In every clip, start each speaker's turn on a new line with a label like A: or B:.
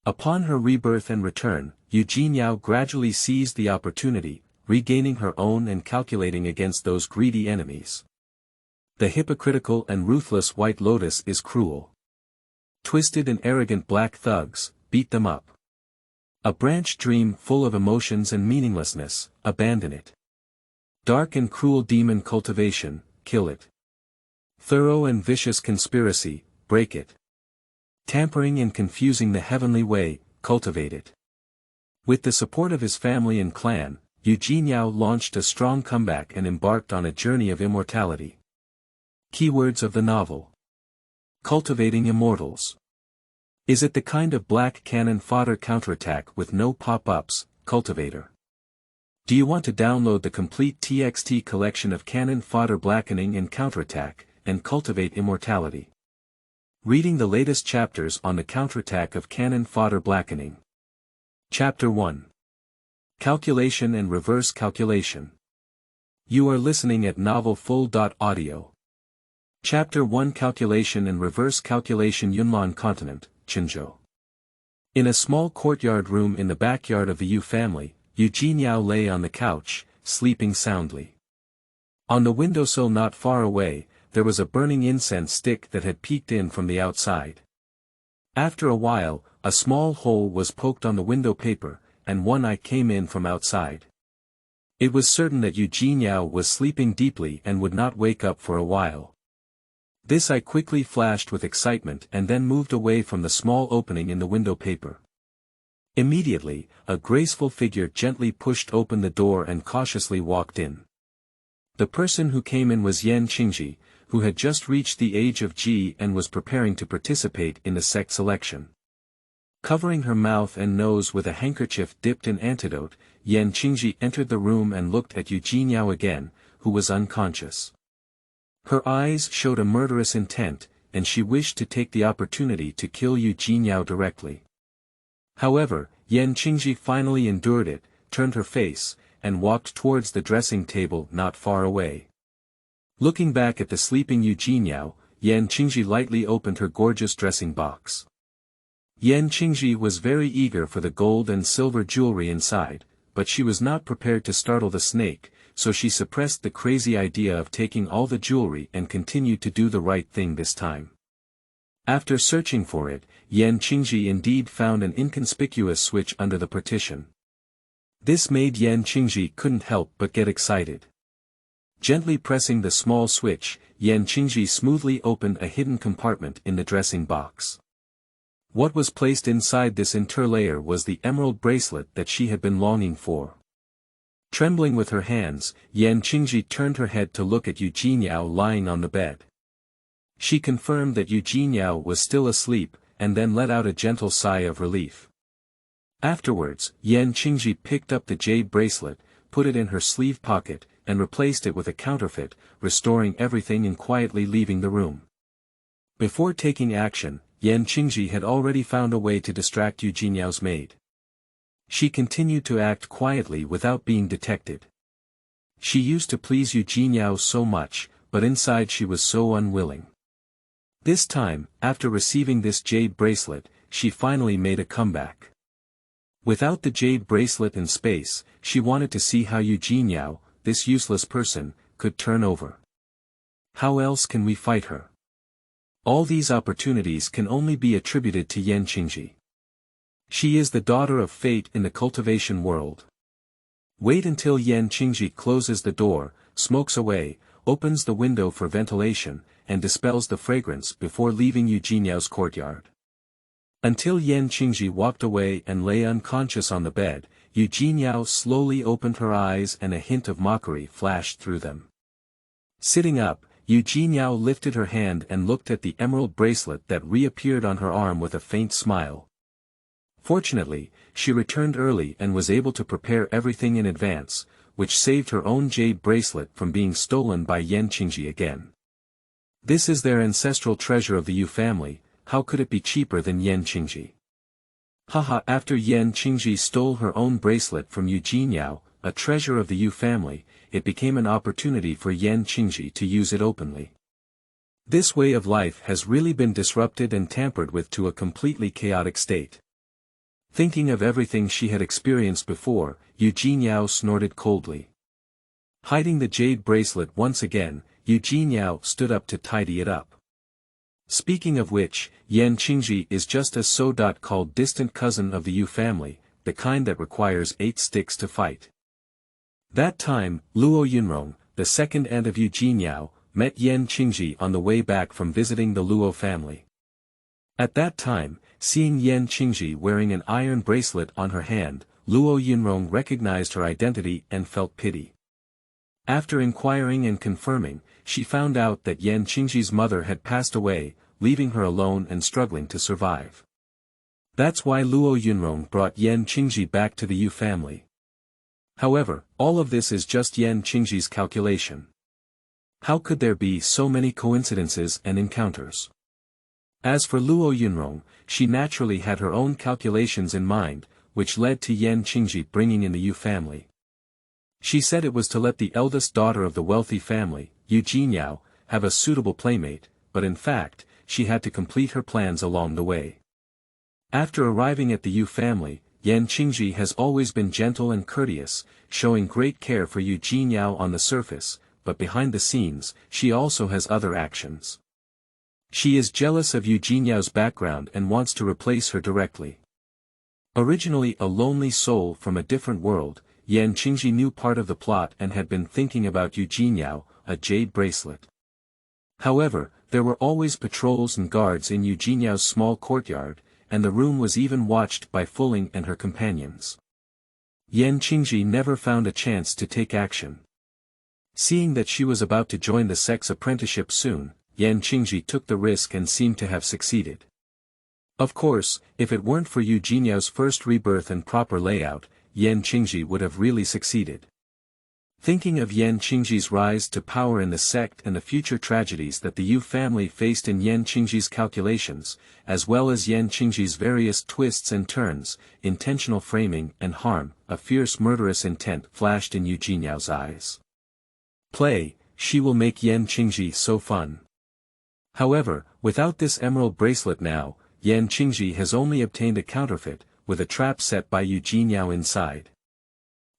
A: Upon her rebirth and return, Jinyao gradually seized the opportunity, regaining her own and calculating against those greedy enemies. The hypocritical and ruthless White Lotus is cruel. Twisted and arrogant black thugs, beat them up. A branch dream full of emotions and meaninglessness, abandon it. Dark and cruel demon cultivation, kill it. Thorough and vicious conspiracy, break it. Tampering and confusing the heavenly way, cultivate it. With the support of his family and clan, Jinyao launched a strong comeback and embarked on a journey of immortality. Keywords of the novel. Cultivating Immortals. Is it the kind of black cannon fodder counterattack with no pop-ups, cultivator? Do you want to download the complete TXT collection of cannon fodder blackening and counterattack, and cultivate immortality? Reading the latest chapters on the counterattack of cannon fodder blackening. Chapter 1. Calculation and reverse calculation. You are listening at novelfull.audio. Chapter 1 Calculation and Reverse Calculation Yunlan Continent, Qinzhou. In a small courtyard room in the backyard of the Yu family, Jinyao lay on the couch, sleeping soundly. On the windowsill not far away, there was a burning incense stick that had peeked in from the outside. After a while, a small hole was poked on the window paper, and one eye came in from outside. It was certain that Jinyao was sleeping deeply and would not wake up for a while. This eye quickly flashed with excitement and then moved away from the small opening in the window paper. Immediately, a graceful figure gently pushed open the door and cautiously walked in. The person who came in was Yunxiang, who had just reached the age of Ji and was preparing to participate in the sect selection. Covering her mouth and nose with a handkerchief dipped in antidote, Yunxiang entered the room and looked at Jinyao again, who was unconscious. Her eyes showed a murderous intent, and she wished to take the opportunity to kill Jinyao directly. However, Yunxiang finally endured it, turned her face, and walked towards the dressing table not far away. Looking back at the sleeping Jinyao, Yunxiang lightly opened her gorgeous dressing box. Yunxiang was very eager for the gold and silver jewelry inside, but she was not prepared to startle the snake, so she suppressed the crazy idea of taking all the jewelry and continued to do the right thing this time. After searching for it, Yunxiang indeed found an inconspicuous switch under the partition. This made Yunxiang couldn't help but get excited. Gently pressing the small switch, Yunxiang smoothly opened a hidden compartment in the dressing box. What was placed inside this interlayer was the emerald bracelet that she had been longing for. Trembling with her hands, Yunxiang turned her head to look at Jinyao lying on the bed. She confirmed that Jinyao was still asleep, and then let out a gentle sigh of relief. Afterwards, Yunxiang picked up the jade bracelet, put it in her sleeve pocket, and replaced it with a counterfeit, restoring everything and quietly leaving the room. Before taking action, Yunxiang had already found a way to distract Jinyao's maid. She continued to act quietly without being detected. She used to please Jinyao so much, but inside she was so unwilling. This time, after receiving this jade bracelet, she finally made a comeback. Without the jade bracelet in space, she wanted to see how Jinyao, this useless person, could turn over. How else can we fight her? All these opportunities can only be attributed to Yunxiang. She is the daughter of fate in the cultivation world. Wait until Yunxiang closes the door, smokes away, opens the window for ventilation, and dispels the fragrance before leaving Jinyao's courtyard. Until Yunxiang walked away and lay unconscious on the bed, Jinyao slowly opened her eyes and a hint of mockery flashed through them. Sitting up, Jinyao lifted her hand and looked at the emerald bracelet that reappeared on her arm with a faint smile. Fortunately, she returned early and was able to prepare everything in advance, which saved her own jade bracelet from being stolen by Yunxiang again. This is their ancestral treasure of the Yu family, how could it be cheaper than Yunxiang? Haha, after Yunxiang stole her own bracelet from Jinyao, a treasure of the Yu family, it became an opportunity for Yunxiang to use it openly. This way of life has really been disrupted and tampered with to a completely chaotic state. Thinking of everything she had experienced before, Jinyao snorted coldly. Hiding the jade bracelet once again, Jinyao stood up to tidy it up. Speaking of which, Yan Qingji is just a so-called distant cousin of the Yu family, the kind that requires 8 sticks to fight. That time, Luo Yunrong, the second aunt of Jinyao, met Yan Qingji on the way back from visiting the Luo family. At that time, seeing Yan Qingji wearing an iron bracelet on her hand, Luo Yunrong recognized her identity and felt pity. After inquiring and confirming, she found out that Yan Qingji's mother had passed away, leaving her alone and struggling to survive. That's why Luo Yunrong brought Yan Qingji back to the Yu family. However, all of this is just Yan Qingji's calculation. How could there be so many coincidences and encounters? As for Luo Yunrong, she naturally had her own calculations in mind, which led to Yan Qingji bringing in the Yu family. She said it was to let the eldest daughter of the wealthy family, Jinyao, have a suitable playmate, but in fact, she had to complete her plans along the way. After arriving at the Yu family, Yan Qingji has always been gentle and courteous, showing great care for Jinyao on the surface, but behind the scenes, she also has other actions. She is jealous of Jinyao's background and wants to replace her directly. Originally a lonely soul from a different world, Yan Qingji knew part of the plot and had been thinking about Jinyao, a jade bracelet. However, there were always patrols and guards in Jinyao's small courtyard, and the room was even watched by Fuling and her companions. Yan Qingji never found a chance to take action. Seeing that she was about to join the sex apprenticeship soon, Yan Qingji took the risk and seemed to have succeeded. Of course, if it weren't for Jinyao's first rebirth and proper layout, Yan Qingji would have really succeeded. Thinking of Yan Qingji's rise to power in the sect and the future tragedies that the Yu family faced in Yan Qingji's calculations, as well as Yan Qingji's various twists and turns, intentional framing and harm, a fierce murderous intent flashed in Jinyao's eyes. Play, she will make Yan Qingji so fun. However, without this emerald bracelet now, Yan Qingji has only obtained a counterfeit, with a trap set by Jinyao inside.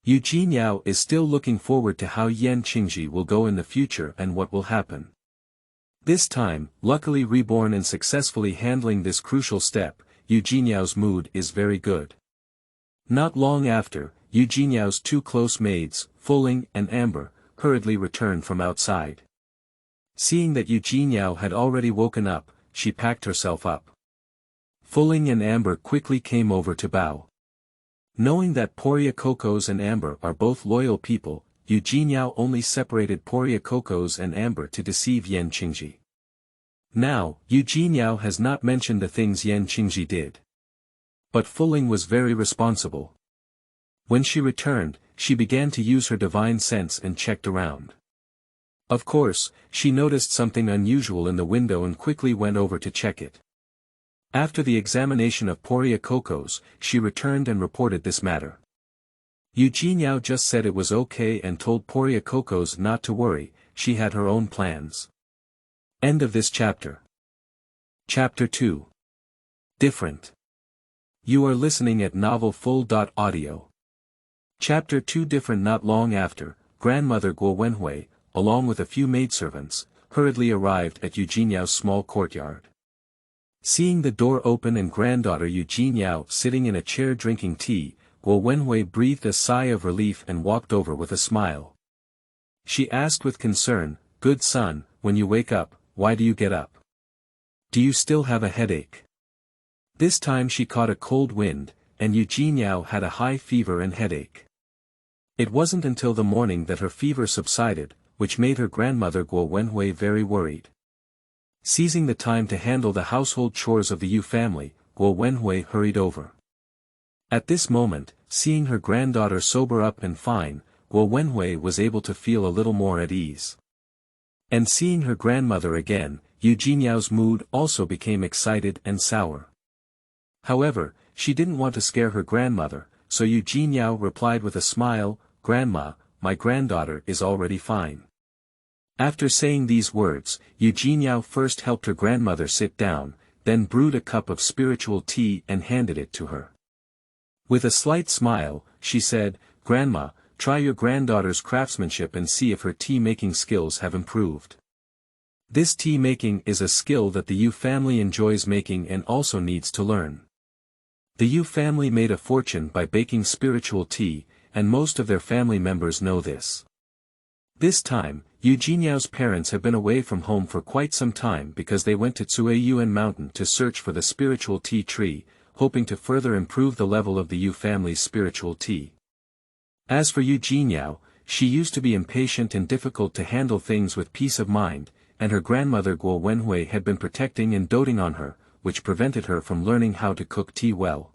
A: Jinyao is still looking forward to how Yan Qingji will go in the future and what will happen. This time, luckily reborn and successfully handling this crucial step, Jinyao's mood is very good. Not long after, Jinyao's 2 close maids, Fuling and Amber, hurriedly returned from outside. Seeing that Jinyao had already woken up, she packed herself up. Fuling and Amber quickly came over to bow. Knowing that Cocos and Amber are both loyal people, Jinyao only separated Cocos and Amber to deceive Yan Qingji. Now, Jinyao has not mentioned the things Yan Qingji did. But Fuling was very responsible. When she returned, she began to use her divine sense and checked around. Of course, she noticed something unusual in the window and quickly went over to check it. After the examination of Cocos, she returned and reported this matter. Jinyao just said it was okay and told Cocos not to worry, she had her own plans. End of this chapter. Chapter 2. Different. You are listening at novelfull.audio. Chapter 2. Different. Not long after, grandmother Guo Wenhui, along with a few maidservants, hurriedly arrived at Jinyao's small courtyard. Seeing the door open and granddaughter Jinyao sitting in a chair drinking tea, Guo Wenhui breathed a sigh of relief and walked over with a smile. She asked with concern, "Good son, when you wake up, why do you get up? Do you still have a headache?" This time she caught a cold wind, and Jinyao had a high fever and headache. It wasn't until the morning that her fever subsided, which made her grandmother Guo Wenhui very worried. Seizing the time to handle the household chores of the Yu family, Guo Wenhui hurried over. At this moment, seeing her granddaughter sober up and fine, Guo Wenhui was able to feel a little more at ease. And seeing her grandmother again, Jinyao's mood also became excited and sour. However, she didn't want to scare her grandmother, so Jinyao replied with a smile, "Grandma, my granddaughter is already fine." After saying these words, Jinyao first helped her grandmother sit down, then brewed a cup of spiritual tea and handed it to her. With a slight smile, she said, "Grandma, try your granddaughter's craftsmanship and see if her tea-making skills have improved. This tea-making is a skill that the Yu family enjoys making and also needs to learn." The Yu family made a fortune by baking spiritual tea, and most of their family members know this. This time, Jinyao parents have been away from home for quite some time because they went to Cuiyuan Mountain to search for the spiritual tea tree, hoping to further improve the level of the Yu family's spiritual tea. As for Jinyao, she used to be impatient and difficult to handle things with peace of mind, and her grandmother Guo Wenhui had been protecting and doting on her, which prevented her from learning how to cook tea well.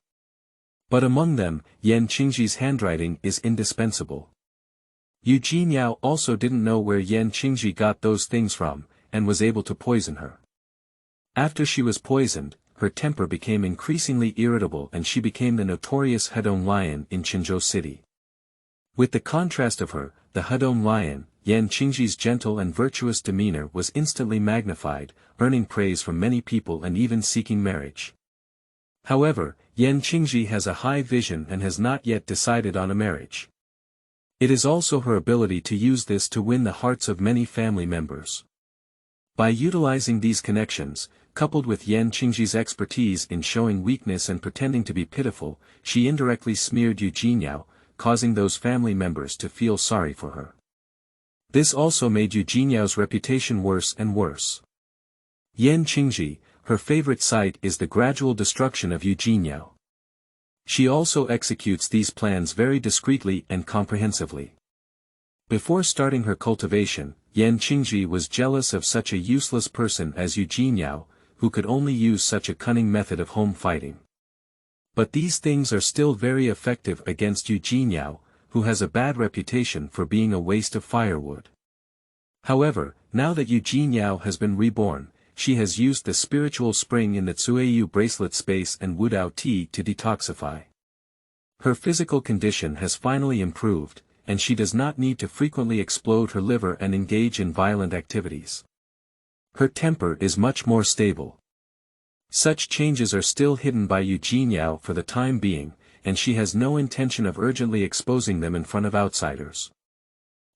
A: But among them, Yan Qingji's handwriting is indispensable. Jinyao also didn't know where Yan Qingji got those things from, and was able to poison her. After she was poisoned, her temper became increasingly irritable and she became the notorious Hedong lion in Qinzhou City. With the contrast of her, the Hedong lion, Yan Qingji's gentle and virtuous demeanor was instantly magnified, earning praise from many people and even seeking marriage. However, Yan Qingji has a high vision and has not yet decided on a marriage. It is also her ability to use this to win the hearts of many family members. By utilizing these connections, coupled with Yan Qingji's expertise in showing weakness and pretending to be pitiful, she indirectly smeared Jinyao, causing those family members to feel sorry for her. This also made Jinyao's reputation worse and worse. Yan Qingji, her favorite sight is the gradual destruction of Jinyao. She also executes these plans very discreetly and comprehensively. Before starting her cultivation, Yan Qingji was jealous of such a useless person as Jinyao, who could only use such a cunning method of home fighting. But these things are still very effective against Jinyao, who has a bad reputation for being a waste of firewood. However, now that Jinyao has been reborn, she has used the spiritual spring in the Cuiyu bracelet space and Wudao tea to detoxify. Her physical condition has finally improved, and she does not need to frequently explode her liver and engage in violent activities. Her temper is much more stable. Such changes are still hidden by Jinyao for the time being, and she has no intention of urgently exposing them in front of outsiders.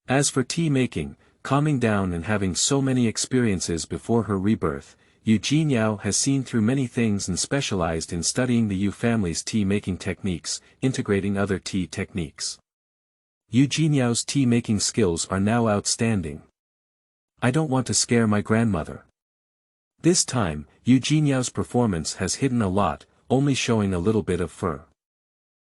A: As for tea making, calming down and having so many experiences before her rebirth, Jinyao has seen through many things and specialized in studying the Yu family's tea-making techniques, integrating other tea techniques. Jinyao's tea-making skills are now outstanding. I don't want to scare my grandmother. This time, Jinyao's performance has hidden a lot, only showing a little bit of fur.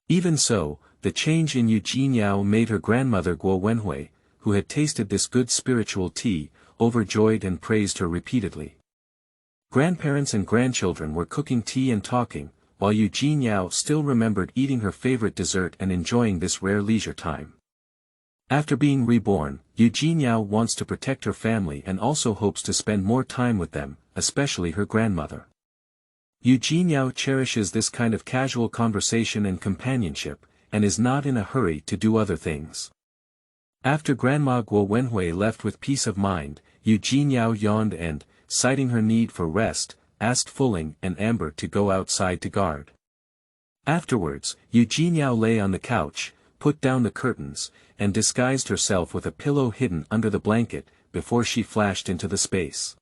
A: Even so, the change in Jinyao made her grandmother Guo Wenhui, who had tasted this good spiritual tea, overjoyed and praised her repeatedly. Grandparents and grandchildren were cooking tea and talking, while Jinyao still remembered eating her favorite dessert and enjoying this rare leisure time. After being reborn, Jinyao wants to protect her family and also hopes to spend more time with them, especially her grandmother. Jinyao cherishes this kind of casual conversation and companionship, and is not in a hurry to do other things. After Grandma Guo Wenhui left with peace of mind, Jinyao yawned and, citing her need for rest, asked Fuling and Amber to go outside to guard. Afterwards, Jinyao lay on the couch, put down the curtains, and disguised herself with a pillow hidden under the blanket, before she flashed into the space.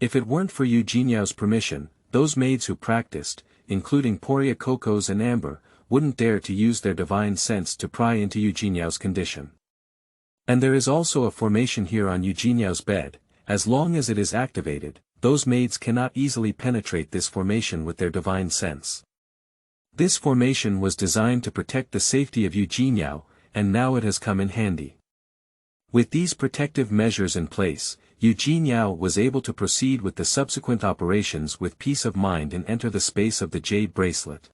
A: If it weren't for Jinyao's permission, those maids who practiced, including Poria Cocos and Amber, wouldn't dare to use their divine sense to pry into Jinyao's condition. And there is also a formation here on Jinyao's bed. As long as it is activated, those maids cannot easily penetrate this formation with their divine sense. This formation was designed to protect the safety of Jinyao, and now it has come in handy. With these protective measures in place, Jinyao was able to proceed with the subsequent operations with peace of mind and enter the space of the jade bracelet.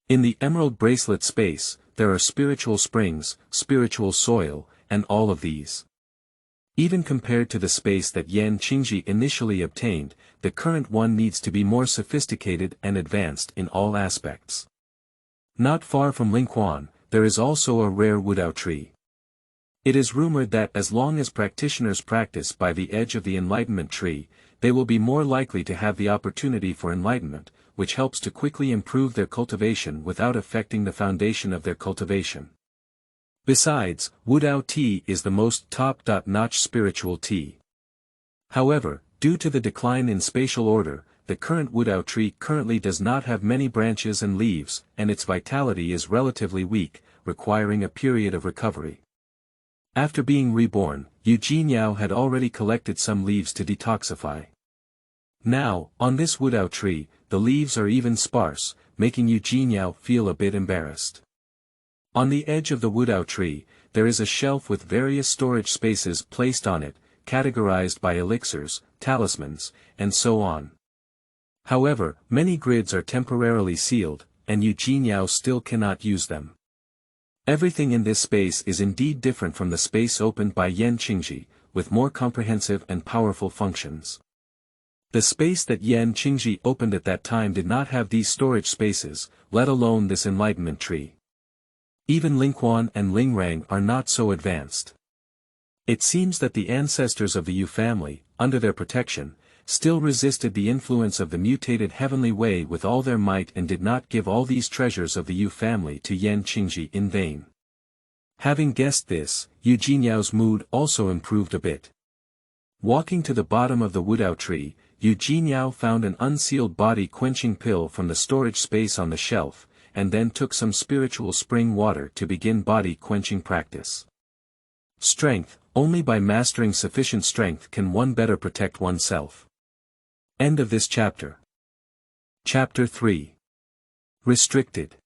A: In the emerald bracelet space, there are spiritual springs, spiritual soil, and all of these. Even compared to the space that Yan Qingji initially obtained, the current one needs to be more sophisticated and advanced in all aspects. Not far from Lingquan, there is also a rare Wudao tree. It is rumored that as long as practitioners practice by the edge of the enlightenment tree, they will be more likely to have the opportunity for enlightenment, which helps to quickly improve their cultivation without affecting the foundation of their cultivation. Besides, Wudao tea is the most top-notch spiritual tea. However, due to the decline in spatial order, the current Wudao tree currently does not have many branches and leaves, and its vitality is relatively weak, requiring a period of recovery. After being reborn, Jinyao had already collected some leaves to detoxify. Now, on this Wudao tree, the leaves are even sparse, making Jinyao feel a bit embarrassed. On the edge of the Wudao tree, there is a shelf with various storage spaces placed on it, categorized by elixirs, talismans, and so on. However, many grids are temporarily sealed, and Jinyao still cannot use them. Everything in this space is indeed different from the space opened by Yunxiang, with more comprehensive and powerful functions. The space that Yunxiang opened at that time did not have these storage spaces, let alone this enlightenment tree. Even Lingquan and Lingrang are not so advanced. It seems that the ancestors of the Yu family, under their protection, still resisted the influence of the mutated heavenly way with all their might and did not give all these treasures of the Yu family to Yunxiang in vain. Having guessed this, Jinyao's mood also improved a bit. Walking to the bottom of the Wudao tree, Jinyao found an unsealed body-quenching pill from the storage space on the shelf, and then took some spiritual spring water to begin body-quenching practice. Strength, only by mastering sufficient strength can one better protect oneself. End of this chapter. Chapter 3. Restricted.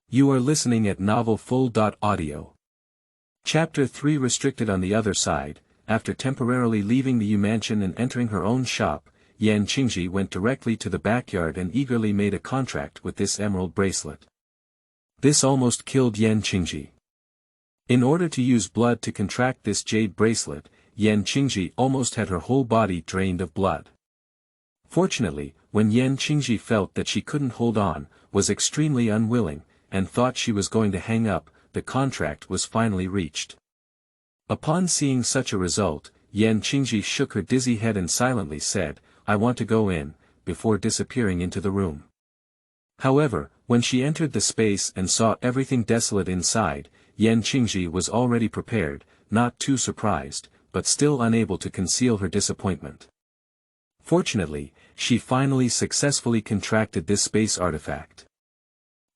A: You are listening at novelfull.audio. Chapter 3. Restricted. On the other side, after temporarily leaving the Yu mansion and entering her own shop, Yunxiang went directly to the backyard and eagerly made a contract with this emerald bracelet. This almost killed Yunxiang. In order to use blood to contract this jade bracelet, Yunxiang almost had her whole body drained of blood. Fortunately, when Yunxiang felt that she couldn't hold on, was extremely unwilling, and thought she was going to hang up, the contract was finally reached. Upon seeing such a result, Yunxiang shook her dizzy head and silently said, "I want to go in," before disappearing into the room. However, when she entered the space and saw everything desolate inside, Yunxiang was already prepared, not too surprised, but still unable to conceal her disappointment. Fortunately, she finally successfully contracted this space artifact.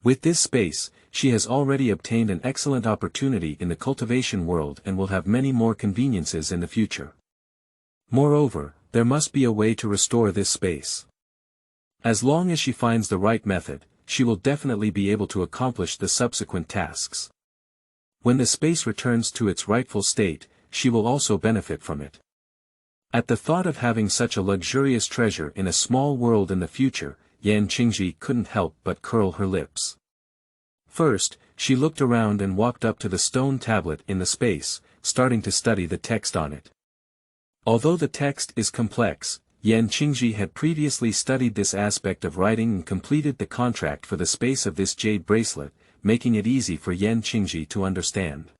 A: With this space, she has already obtained an excellent opportunity in the cultivation world and will have many more conveniences in the future. Moreover, there must be a way to restore this space. As long as she finds the right method, she will definitely be able to accomplish the subsequent tasks. When the space returns to its rightful state, she will also benefit from it. At the thought of having such a luxurious treasure in a small world in the future, Yunxiang couldn't help but curl her lips. First, she looked around and walked up to the stone tablet in the space, starting to study the text on it. Although the text is complex, Yunxiang had previously studied this aspect of writing and completed the contract for the space of this jade bracelet, making it easy for Yunxiang to understand.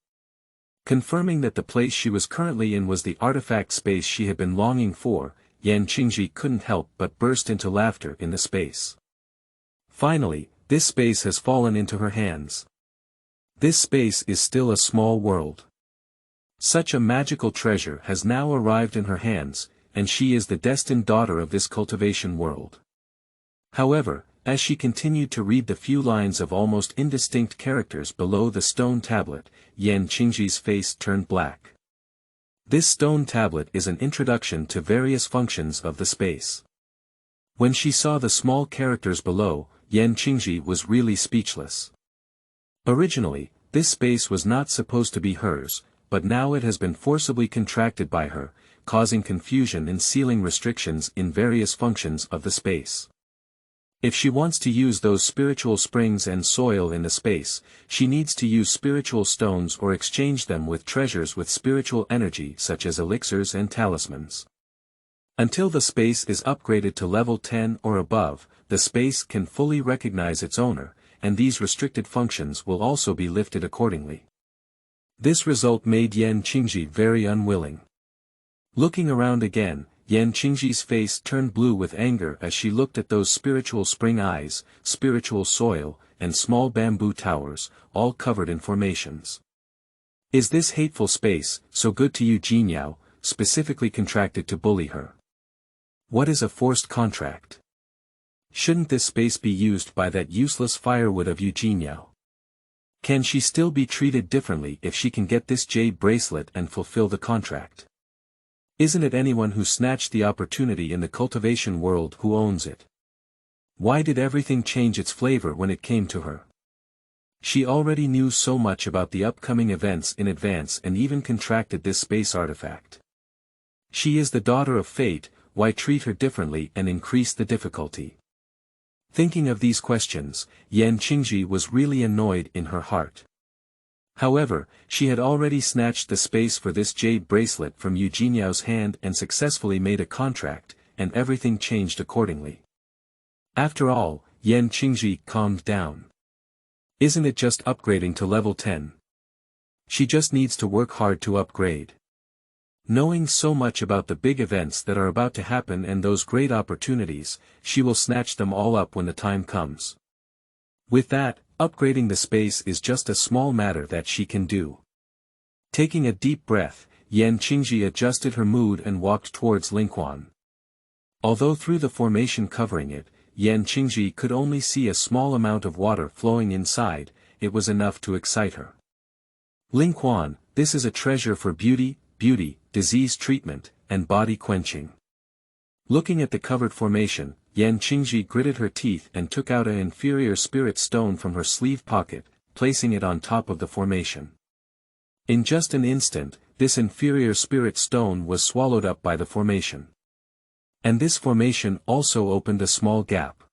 A: Confirming that the place she was currently in was the artifact space she had been longing for, Yunxiang couldn't help but burst into laughter in the space. Finally, this space has fallen into her hands. This space is still a small world. Such a magical treasure has now arrived in her hands, and she is the destined daughter of this cultivation world. However, as she continued to read the few lines of almost indistinct characters below the stone tablet, Yunxiang's face turned black. This stone tablet is an introduction to various functions of the space. When she saw the small characters below, Yunxiang was really speechless. Originally, this space was not supposed to be hers, but now it has been forcibly contracted by her, causing confusion and sealing restrictions in various functions of the space. If she wants to use those spiritual springs and soil in the space, she needs to use spiritual stones or exchange them with treasures with spiritual energy such as elixirs and talismans. Until the space is upgraded to level 10 or above, the space can fully recognize its owner, and these restricted functions will also be lifted accordingly. This result made Yunxiang very unwilling. Looking around again, Yan Qingji's face turned blue with anger as she looked at those spiritual spring eyes, spiritual soil, and small bamboo towers, all covered in formations. Is this hateful space, so good to you, Jinyao, specifically contracted to bully her? What is a forced contract? Shouldn't this space be used by that useless firewood of you, Jinyao? Can she still be treated differently if she can get this jade bracelet and fulfill the contract? Isn't it anyone who snatched the opportunity in the cultivation world who owns it? Why did everything change its flavor when it came to her? She already knew so much about the upcoming events in advance and even contracted this space artifact. She is the daughter of fate, why treat her differently and increase the difficulty? Thinking of these questions, Yan Qingji was really annoyed in her heart. However, she had already snatched the space for this jade bracelet from Jinyao's hand and successfully made a contract, and everything changed accordingly. After all, Yan Qingji calmed down. Isn't it just upgrading to level 10? She just needs to work hard to upgrade. Knowing so much about the big events that are about to happen and those great opportunities, she will snatch them all up when the time comes. With that, upgrading the space is just a small matter that she can do. Taking a deep breath, Yan Qingji adjusted her mood and walked towards Lingquan. Although through the formation covering it, Yan Qingji could only see a small amount of water flowing inside, it was enough to excite her. Lingquan, this is a treasure for beauty, disease treatment, and body quenching. Looking at the covered formation, Yan Qingji gritted her teeth and took out an inferior spirit stone from her sleeve pocket, placing it on top of the formation. In just an instant, this inferior spirit stone was swallowed up by the formation. And this formation also opened a small gap.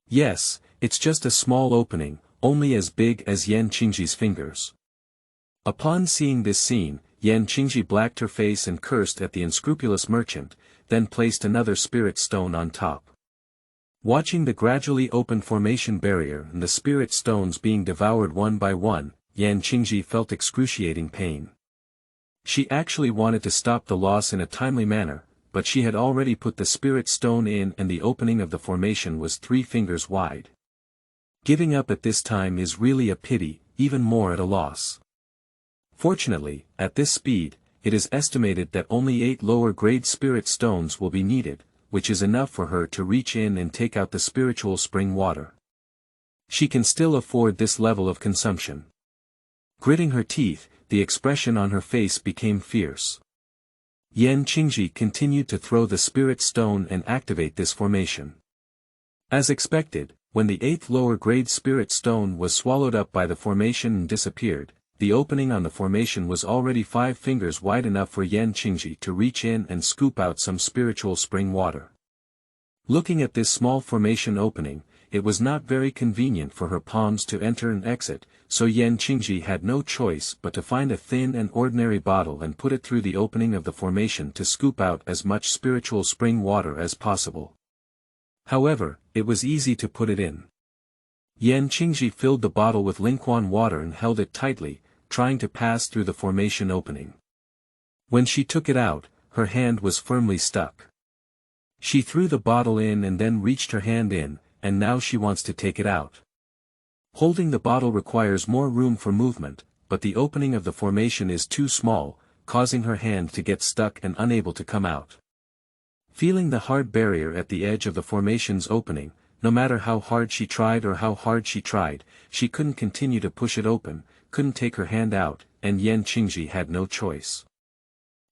A: Yes, it's just a small opening, only as big as Yan Qingji's fingers. Upon seeing this scene, Yan Qingji blacked her face and cursed at the unscrupulous merchant, then placed another spirit stone on top. Watching the gradually open formation barrier and the spirit stones being devoured one by one, Yan Qingji felt excruciating pain. She actually wanted to stop the loss in a timely manner, but she had already put the spirit stone in and the opening of the formation was 3 fingers wide. Giving up at this time is really a pity, even more at a loss. Fortunately, at this speed, it is estimated that only 8 lower-grade spirit stones will be needed, which is enough for her to reach in and take out the spiritual spring water. She can still afford this level of consumption. Gritting her teeth, the expression on her face became fierce. Yan Qingji continued to throw the spirit stone and activate this formation. As expected, when the 8th lower-grade spirit stone was swallowed up by the formation and disappeared, the opening on the formation was already 5 fingers wide, enough for Yan Qingji to reach in and scoop out some spiritual spring water. Looking at this small formation opening, it was not very convenient for her palms to enter and exit, so Yan Qingji had no choice but to find a thin and ordinary bottle and put it through the opening of the formation to scoop out as much spiritual spring water as possible. However, it was easy to put it in. Yan Qingji filled the bottle with Lingquan water and held it tightly, trying to pass through the formation opening. When she took it out, her hand was firmly stuck. She threw the bottle in and then reached her hand in, and now she wants to take it out. Holding the bottle requires more room for movement, but the opening of the formation is too small, causing her hand to get stuck and unable to come out. Feeling the hard barrier at the edge of the formation's opening, no matter how hard she tried, she couldn't continue to push it open, couldn't take her hand out, and Yan Qingji had no choice.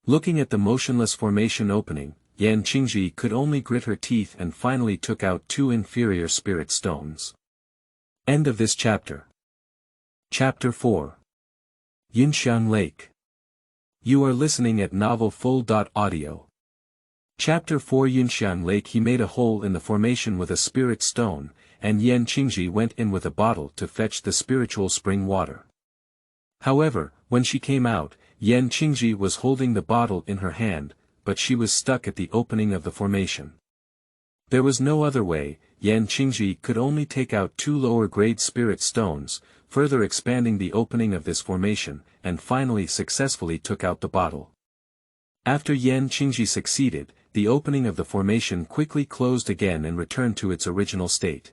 A: Looking at the motionless formation opening, Yan Qingji could only grit her teeth and finally took out 2 inferior spirit stones. End of this chapter. Chapter 4. Yunxiang Lake. You are listening at novelfull.audio. Chapter 4. Yunxiang Lake. He made a hole in the formation with a spirit stone, and Yan Qingji went in with a bottle to fetch the spiritual spring water. However, when she came out, Yan Qingji was holding the bottle in her hand, but she was stuck at the opening of the formation. There was no other way, Yan Qingji could only take out 2 lower-grade spirit stones, further expanding the opening of this formation, and finally successfully took out the bottle. After Yan Qingji succeeded, the opening of the formation quickly closed again and returned to its original state.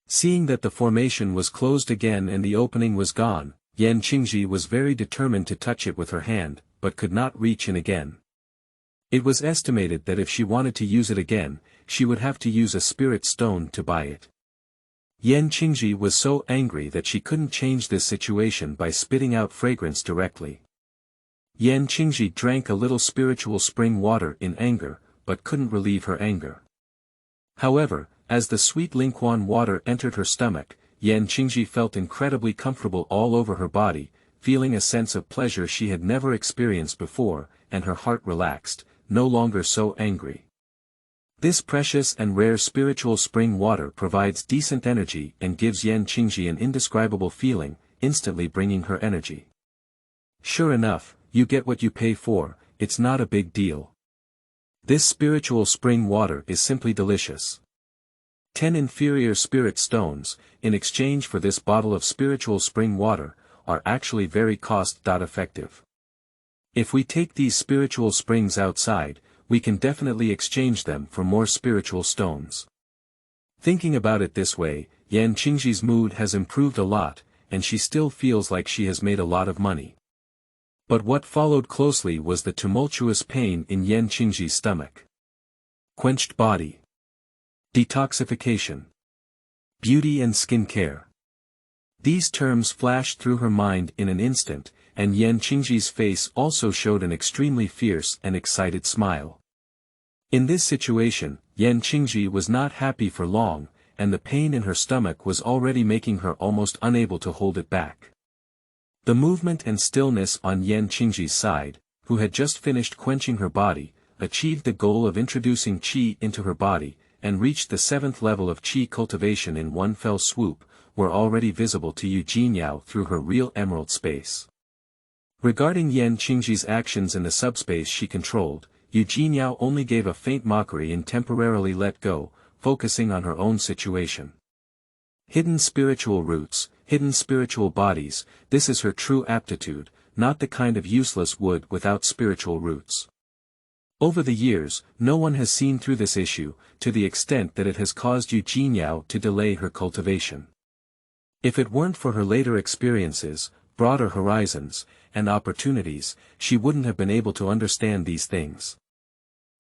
A: Seeing that the formation was closed again and the opening was gone, Yan Qingji was very determined to touch it with her hand, but could not reach in again. It was estimated that if she wanted to use it again, she would have to use a spirit stone to buy it. Yan Qingji was so angry that she couldn't change this situation by spitting out fragrance directly. Yan Qingji drank a little spiritual spring water in anger, but couldn't relieve her anger. However, as the sweet Lingquan water entered her stomach, Yan Qingji felt incredibly comfortable all over her body, feeling a sense of pleasure she had never experienced before, and her heart relaxed, no longer so angry. This precious and rare spiritual spring water provides decent energy and gives Yan Qingji an indescribable feeling, instantly bringing her energy. Sure enough, you get what you pay for, it's not a big deal. This spiritual spring water is simply delicious. 10 inferior spirit stones, in exchange for this bottle of spiritual spring water, are actually very cost-effective. If we take these spiritual springs outside, we can definitely exchange them for more spiritual stones. Thinking about it this way, Yan Qingji's mood has improved a lot, and she still feels like she has made a lot of money. But what followed closely was the tumultuous pain in Yan Qingji's stomach. Quenched body. Detoxification. Beauty and skin care. These terms flashed through her mind in an instant, and Yan Qingji's face also showed an extremely fierce and excited smile. In this situation, Yan Qingji was not happy for long, and the pain in her stomach was already making her almost unable to hold it back. The movement and stillness on Yan Qingji's side, who had just finished quenching her body, achieved the goal of introducing qi into her body, and reached the 7th level of qi cultivation in one fell swoop, were already visible to Jinyao through her real emerald space. Regarding Yan Qingji's actions in the subspace she controlled, Jinyao only gave a faint mockery and temporarily let go, focusing on her own situation. Hidden spiritual roots, hidden spiritual bodies, this is her true aptitude, not the kind of useless wood without spiritual roots. Over the years, no one has seen through this issue, to the extent that it has caused Jinyao to delay her cultivation. If it weren't for her later experiences, broader horizons, and opportunities, she wouldn't have been able to understand these things.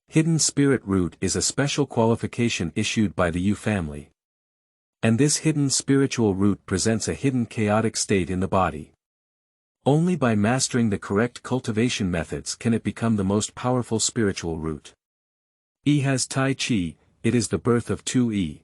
A: Hidden spirit root is a special qualification issued by the Yu family. And this hidden spiritual root presents a hidden chaotic state in the body. Only by mastering the correct cultivation methods can it become the most powerful spiritual root. E has Tai Chi, it is the birth of 2E.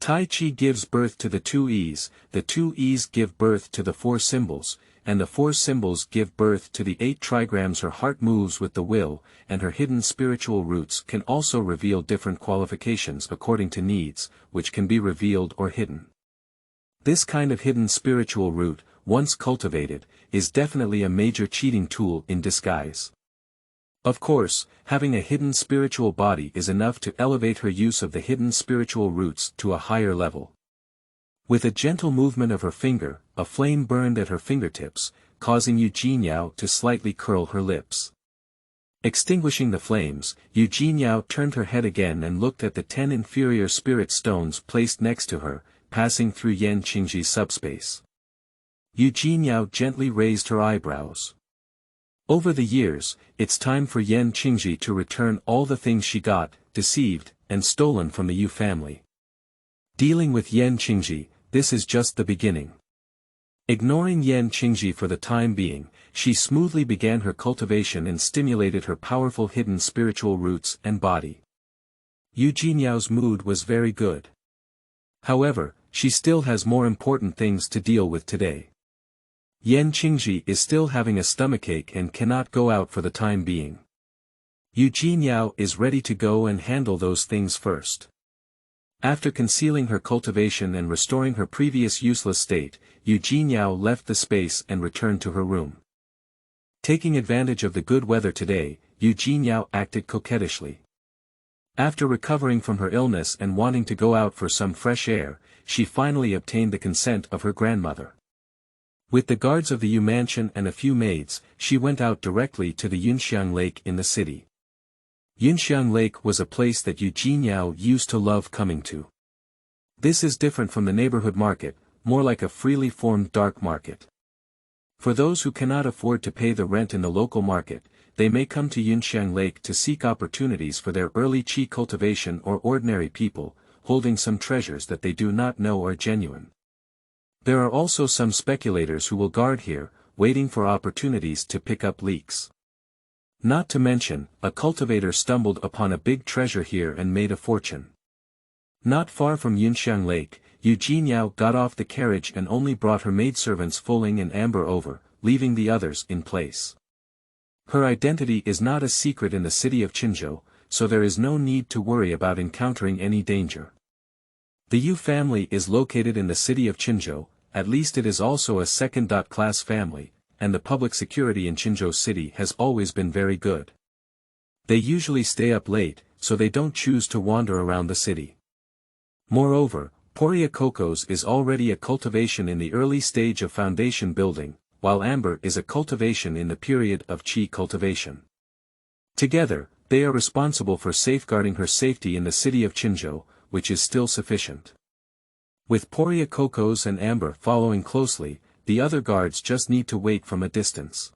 A: Tai Chi gives birth to the 2Es, the 2Es give birth to the 4 symbols, and the 4 symbols give birth to the 8 trigrams. Her heart moves with the will, and her hidden spiritual roots can also reveal different qualifications according to needs, which can be revealed or hidden. This kind of hidden spiritual root, once cultivated, is definitely a major cheating tool in disguise. Of course, having a hidden spiritual body is enough to elevate her use of the hidden spiritual roots to a higher level. With a gentle movement of her finger, a flame burned at her fingertips, causing Jinyao to slightly curl her lips. Extinguishing the flames, Jinyao turned her head again and looked at the 10 inferior spirit stones placed next to her, passing through Yan Qingji's subspace. Jinyao gently raised her eyebrows. Over the years, it's time for Yan Qingji to return all the things she got, deceived, and stolen from the Yu family. Dealing with Yan Qingji, this is just the beginning. Ignoring Yan Qingji for the time being, she smoothly began her cultivation and stimulated her powerful hidden spiritual roots and body. Jinyao's mood was very good. However, she still has more important things to deal with today. Yan Qingji is still having a stomachache and cannot go out for the time being. Jinyao is ready to go and handle those things first. After concealing her cultivation and restoring her previous useless state, Jinyao left the space and returned to her room. Taking advantage of the good weather today, Jinyao acted coquettishly. After recovering from her illness and wanting to go out for some fresh air, she finally obtained the consent of her grandmother. With the guards of the Yu mansion and a few maids, she went out directly to the Yunxiang lake in the city. Yunxiang Lake was a place that Jinyao used to love coming to. This is different from the neighborhood market, more like a freely formed dark market. For those who cannot afford to pay the rent in the local market, they may come to Yunxiang Lake to seek opportunities for their early qi cultivation, or ordinary people, holding some treasures that they do not know are genuine. There are also some speculators who will guard here, waiting for opportunities to pick up leaks. Not to mention, a cultivator stumbled upon a big treasure here and made a fortune. Not far from Yunxiang Lake, Jinyao got off the carriage and only brought her maidservants Fuling and Amber over, leaving the others in place. Her identity is not a secret in the city of Qinzhou, so there is no need to worry about encountering any danger. The Yu family is located in the city of Qinzhou, at least it is also a second-class family, and the public security in Qinzhou City has always been very good. They usually stay up late, so they don't choose to wander around the city. Moreover, Poria Cocos is already a cultivation in the early stage of foundation building, while Amber is a cultivation in the period of qi cultivation. Together, they are responsible for safeguarding her safety in the city of Qinzhou, which is still sufficient. With Poria Cocos and Amber following closely, the other guards just need to wait from a distance.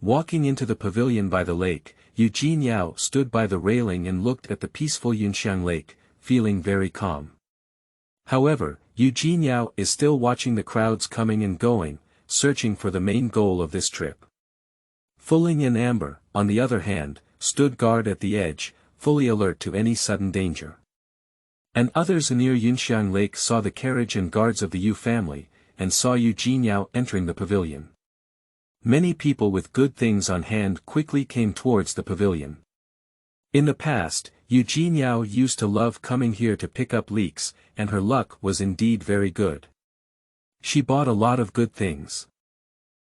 A: Walking into the pavilion by the lake, Jinyao stood by the railing and looked at the peaceful Yunxiang Lake, feeling very calm. However, Jinyao is still watching the crowds coming and going, searching for the main goal of this trip. Fuling and Amber, on the other hand, stood guard at the edge, fully alert to any sudden danger. And others near Yunxiang Lake saw the carriage and guards of the Yu family, and saw Jinyao entering the pavilion. Many people with good things on hand quickly came towards the pavilion. In the past, Jinyao used to love coming here to pick up leaks, and her luck was indeed very good. She bought a lot of good things.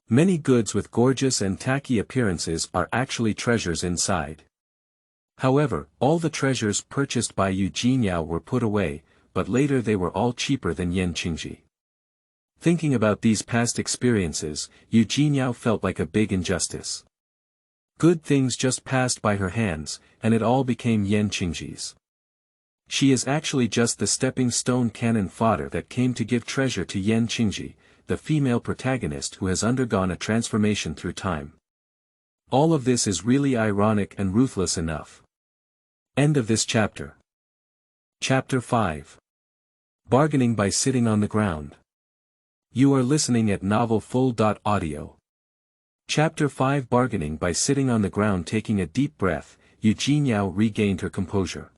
A: Many goods with gorgeous and tacky appearances are actually treasures inside. However, all the treasures purchased by Jinyao were put away, but later they were all cheaper than yen Qingji. Thinking about these past experiences, Jinyao felt like a big injustice. Good things just passed by her hands, and it all became yen Qingji's. She is actually just the stepping stone cannon fodder that came to give treasure to Yen Qingji, the female protagonist who has undergone a transformation through time. All of this is really ironic and ruthless enough. End of this chapter. Chapter 5. Bargaining by sitting on the ground. You are listening at novelfull.audio. Chapter 5. Bargaining by sitting on the ground. Taking a deep breath, Jinyao regained her composure.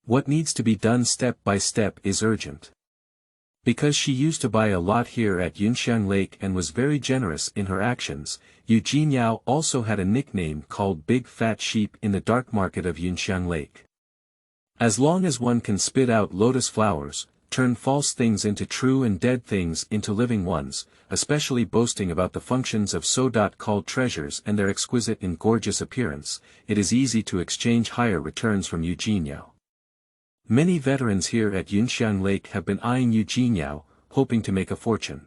A: What needs to be done step by step is urgent. Because she used to buy a lot here at Yunxiang Lake and was very generous in her actions, Jinyao also had a nickname called Big Fat Sheep in the dark market of Yunxiang Lake. As long as one can spit out lotus flowers, turn false things into true and dead things into living ones, especially boasting about the functions of so-called treasures and their exquisite and gorgeous appearance, it is easy to exchange higher returns from Jinyao. Many veterans here at Yunxiang Lake have been eyeing Jinyao, hoping to make a fortune.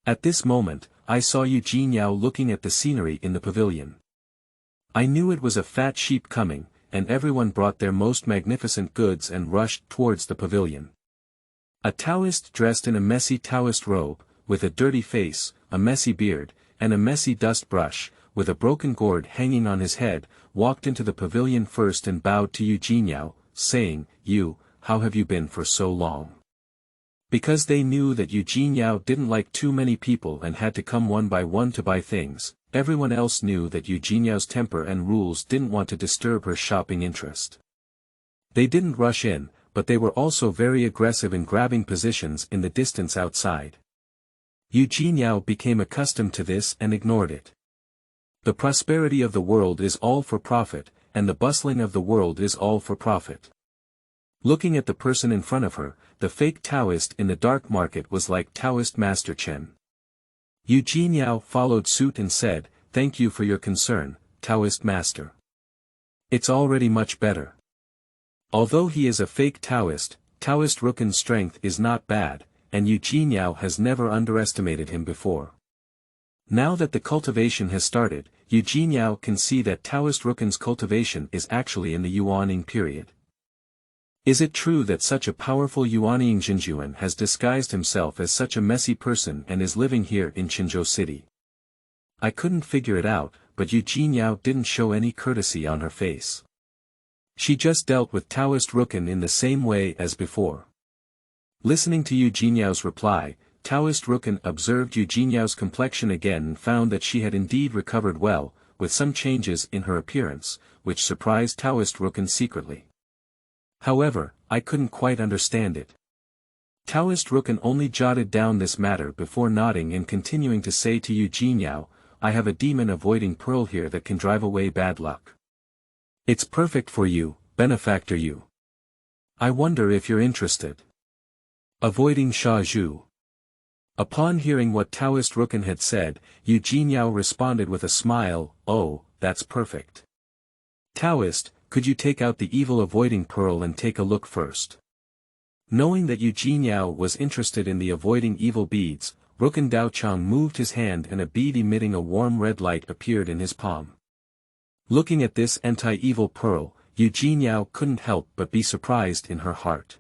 A: At this moment, I saw Jinyao looking at the scenery in the pavilion. I knew it was a fat sheep coming, and everyone brought their most magnificent goods and rushed towards the pavilion. A Taoist dressed in a messy Taoist robe, with a dirty face, a messy beard, and a messy dust brush, with a broken gourd hanging on his head, walked into the pavilion first and bowed to Jinyao, saying, "You, how have you been for so long?" Because they knew that Jinyao didn't like too many people and had to come one by one to buy things, everyone else knew that Jinyao's temper and rules didn't want to disturb her shopping interest. They didn't rush in, but they were also very aggressive in grabbing positions in the distance outside. Jinyao became accustomed to this and ignored it. The prosperity of the world is all for profit, and the bustling of the world is all for profit. Looking at the person in front of her, the fake Taoist in the dark market was like Taoist Master Chen. Jinyao followed suit and said, "Thank you for your concern, Taoist Master. It's already much better." Although he is a fake Taoist, Taoist Rukun's strength is not bad, and Jinyao has never underestimated him before. Now that the cultivation has started, Jinyao can see that Taoist Rukun's cultivation is actually in the Yuaning period. Is it true that such a powerful Yuaning Jinjuan has disguised himself as such a messy person and is living here in Qinzhou City? I couldn't figure it out, but Jinyao didn't show any courtesy on her face. She just dealt with Taoist Rukun in the same way as before. Listening to Jinyao's reply, Taoist Rukun observed Jinyao's complexion again and found that she had indeed recovered well, with some changes in her appearance, which surprised Taoist Rukun secretly. However, I couldn't quite understand it. Taoist Rukun only jotted down this matter before nodding and continuing to say to Jinyao, I have a demon avoiding pearl here that can drive away bad luck. It's perfect for you, benefactor you. I wonder if you're interested. Avoiding Sha Zhu. Upon hearing what Taoist Rukun had said, Jinyao responded with a smile, oh, that's perfect. Taoist, could you take out the evil avoiding pearl and take a look first? Knowing that Jinyao was interested in the avoiding evil beads, Rukun Daochang moved his hand and a bead emitting a warm red light appeared in his palm. Looking at this anti-evil pearl, Jinyao couldn't help but be surprised in her heart.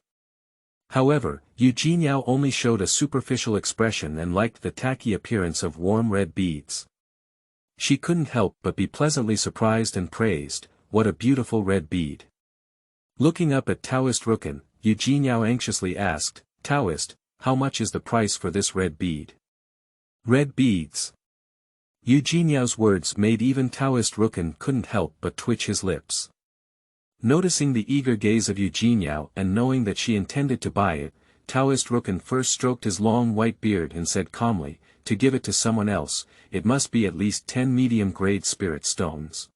A: However, Jinyao only showed a superficial expression and liked the tacky appearance of warm red beads. She couldn't help but be pleasantly surprised and praised, what a beautiful red bead. Looking up at Taoist Rukun, Jinyao anxiously asked, Taoist, how much is the price for this red bead? Red beads. Jinyao's words made even Taoist Rukun couldn't help but twitch his lips. Noticing the eager gaze of Jinyao and knowing that she intended to buy it, Taoist Rukun first stroked his long white beard and said calmly, to give it to someone else, it must be at least 10 medium-grade spirit stones.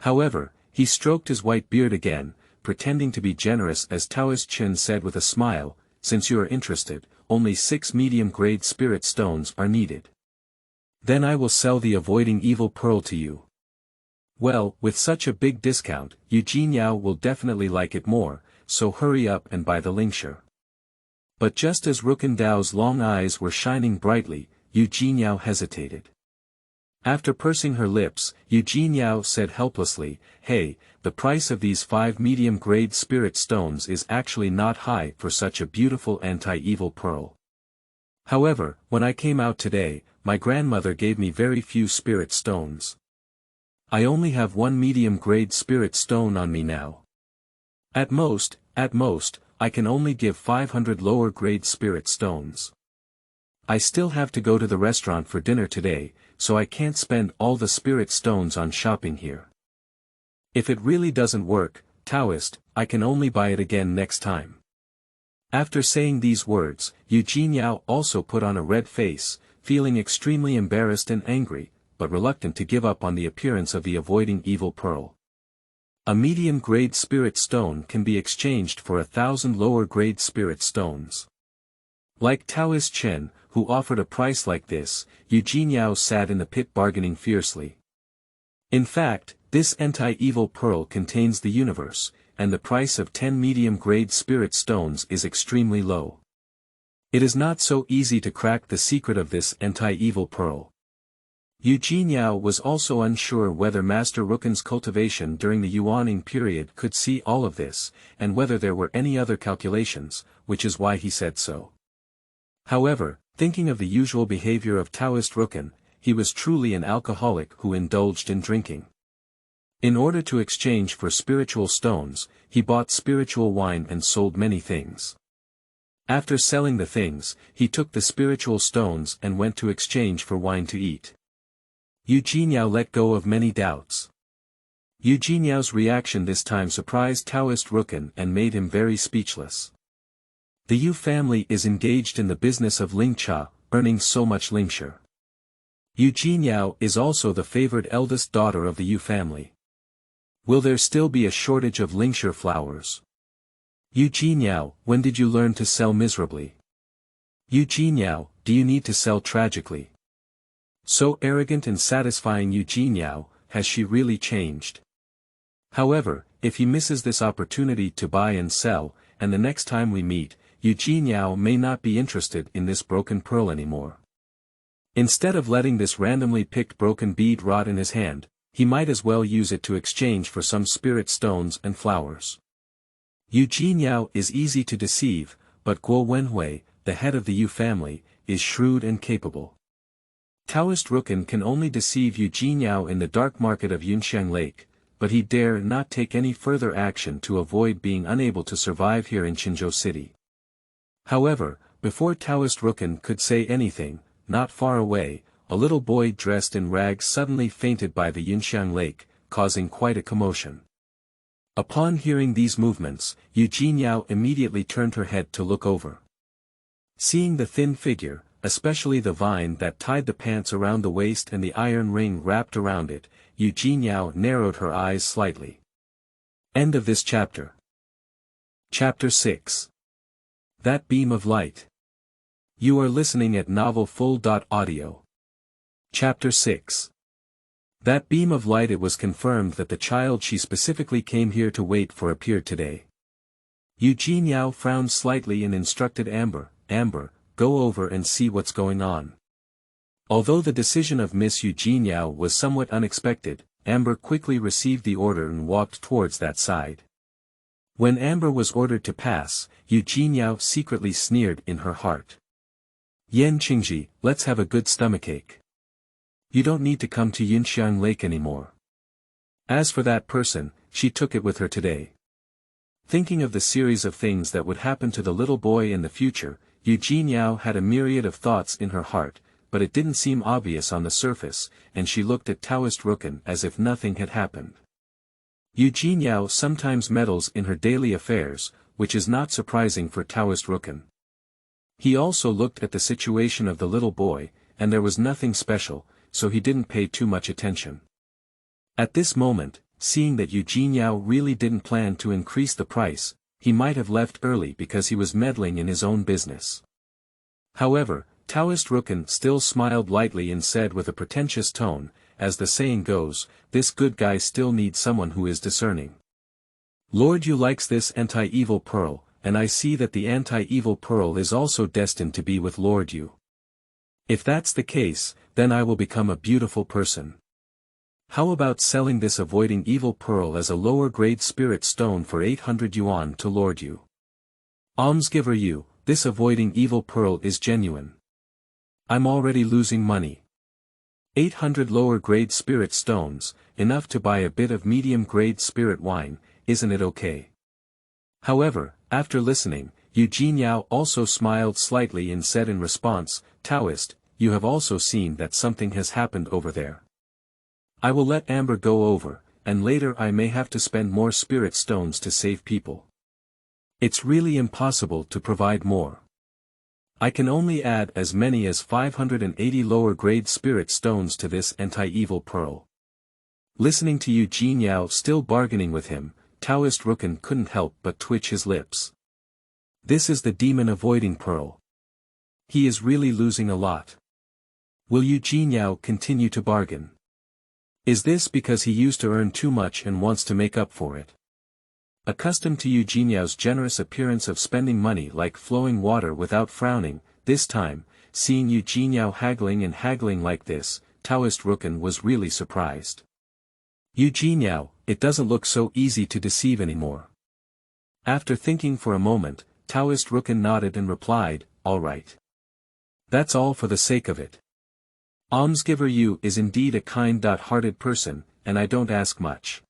A: However, he stroked his white beard again, pretending to be generous as Taoist Chen said with a smile, since you are interested, only 6 medium-grade spirit stones are needed. Then I will sell the avoiding evil pearl to you. Well, with such a big discount, Jinyao will definitely like it more, so hurry up and buy the linkshare. But just as Rukun Dao's long eyes were shining brightly, Jinyao hesitated. After pursing her lips, Jinyao said helplessly, hey, the price of these 5 medium-grade spirit stones is actually not high for such a beautiful anti-evil pearl. However, when I came out today, my grandmother gave me very few spirit stones. I only have 1 medium-grade spirit stone on me now. At most, I can only give 500 lower-grade spirit stones. I still have to go to the restaurant for dinner today, so I can't spend all the spirit stones on shopping here. If it really doesn't work, Taoist, I can only buy it again next time. After saying these words, Jinyao also put on a red face, feeling extremely embarrassed and angry, but reluctant to give up on the appearance of the avoiding evil pearl. A medium-grade spirit stone can be exchanged for 1,000 lower-grade spirit stones. Like Taoist Chen, who offered a price like this, Jinyao sat in the pit bargaining fiercely. In fact, this anti-evil pearl contains the universe, and the price of 10 medium-grade spirit stones is extremely low. It is not so easy to crack the secret of this anti-evil pearl. Jinyao was also unsure whether Master Rukun's cultivation during the Yuaning period could see all of this, and whether there were any other calculations, which is why he said so. However, thinking of the usual behavior of Taoist Rukun, he was truly an alcoholic who indulged in drinking. In order to exchange for spiritual stones, he bought spiritual wine and sold many things. After selling the things, he took the spiritual stones and went to exchange for wine to eat. Jinyao let go of many doubts. Jinyao's reaction this time surprised Taoist Rukun and made him very speechless. The Yu family is engaged in the business of lingcha, earning so much lingshare. Jinyao is also the favored eldest daughter of the Yu family. Will there still be a shortage of lingshare flowers? Jinyao, when did you learn to sell miserably? Jinyao, do you need to sell tragically? So arrogant and satisfying Jinyao, has she really changed? However, if he misses this opportunity to buy and sell, and the next time we meet, Jinyao may not be interested in this broken pearl anymore. Instead of letting this randomly picked broken bead rot in his hand, he might as well use it to exchange for some spirit stones and flowers. Jinyao is easy to deceive, but Guo Wenhui, the head of the Yu family, is shrewd and capable. Taoist Rukin can only deceive Jinyao in the dark market of Yunxiang Lake, but he dare not take any further action to avoid being unable to survive here in Qinzhou City. However, before Taoist Rukin could say anything, not far away, a little boy dressed in rags suddenly fainted by the Yunxiang Lake, causing quite a commotion. Upon hearing these movements, Jinyao immediately turned her head to look over. Seeing the thin figure, especially the vine that tied the pants around the waist and the iron ring wrapped around it, Jinyao narrowed her eyes slightly. End of this chapter. Chapter 6. That Beam of Light. You are listening at novelfull.audio. Chapter 6. That beam of light. It was confirmed that the child she specifically came here to wait for appeared today. Jinyao frowned slightly and instructed Amber, go over and see what's going on. Although the decision of Miss Jinyao was somewhat unexpected, Amber quickly received the order and walked towards that side. When Amber was ordered to pass, Jinyao secretly sneered in her heart. Yan Qingji, let's have a good stomachache. You don't need to come to Yunxiang Lake anymore. As for that person, she took it with her today. Thinking of the series of things that would happen to the little boy in the future, Jinyao had a myriad of thoughts in her heart, but it didn't seem obvious on the surface, and she looked at Taoist Rukin as if nothing had happened. Jinyao sometimes meddles in her daily affairs, which is not surprising for Taoist Rukin. He also looked at the situation of the little boy, and there was nothing special, so he didn't pay too much attention. At this moment, seeing that Jinyao really didn't plan to increase the price, he might have left early because he was meddling in his own business. However, Taoist Rukin still smiled lightly and said with a pretentious tone, as the saying goes, this good guy still needs someone who is discerning. Lord Yu likes this anti-evil pearl, and I see that the anti-evil pearl is also destined to be with Lord Yu. If that's the case, then I will become a beautiful person. How about selling this avoiding evil pearl as a lower-grade spirit stone for 800 yuan to Lord Yu? Almsgiver Yu, this avoiding evil pearl is genuine. I'm already losing money. 800 lower-grade spirit stones, enough to buy a bit of medium-grade spirit wine, isn't it okay? However, after listening, Jinyao also smiled slightly and said in response, Taoist, you have also seen that something has happened over there. I will let Amber go over, and later I may have to spend more spirit stones to save people. It's really impossible to provide more. I can only add as many as 580 lower-grade spirit stones to this anti-evil pearl. Listening to Jinyao still bargaining with him, Taoist Rukin couldn't help but twitch his lips. This is the demon-avoiding pearl. He is really losing a lot. Will Jinyao continue to bargain? Is this because he used to earn too much and wants to make up for it? Accustomed to Jinyao's generous appearance of spending money like flowing water without frowning, this time, seeing Jinyao haggling like this, Taoist Rukin was really surprised. Jinyao, it doesn't look so easy to deceive anymore. After thinking for a moment, Taoist Rukin nodded and replied, all right. That's all for the sake of it. Almsgiver Yu is indeed a kind-hearted person, and I don't ask much.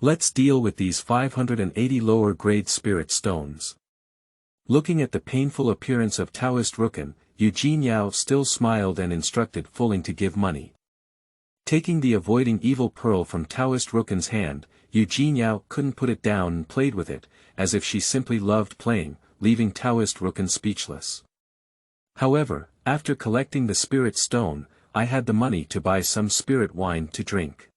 A: Let's deal with these 580 lower-grade spirit stones. Looking at the painful appearance of Taoist Rukin, Jinyao still smiled and instructed Fuling to give money. Taking the avoiding evil pearl from Taoist Rukin's hand, Jinyao couldn't put it down and played with it, as if she simply loved playing, leaving Taoist Rukin speechless. However, after collecting the spirit stone, I had the money to buy some spirit wine to drink.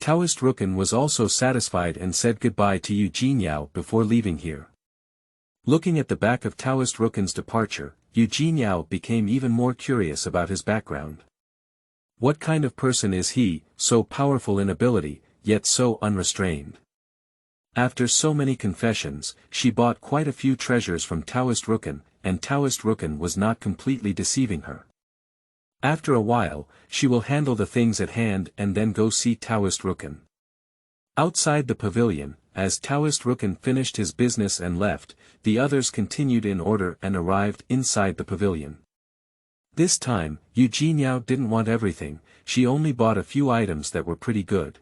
A: Taoist Rukin was also satisfied and said goodbye to Jinyao before leaving here. Looking at the back of Taoist Rukin's departure, Jinyao became even more curious about his background. What kind of person is he, so powerful in ability, yet so unrestrained? After so many confessions, she bought quite a few treasures from Taoist Rukin, and Taoist Rukin was not completely deceiving her. After a while, she will handle the things at hand and then go see Taoist Rukan. Outside the pavilion, as Taoist Rukan finished his business and left, the others continued in order and arrived inside the pavilion. This time, Jinyao didn't want everything, she only bought a few items that were pretty good.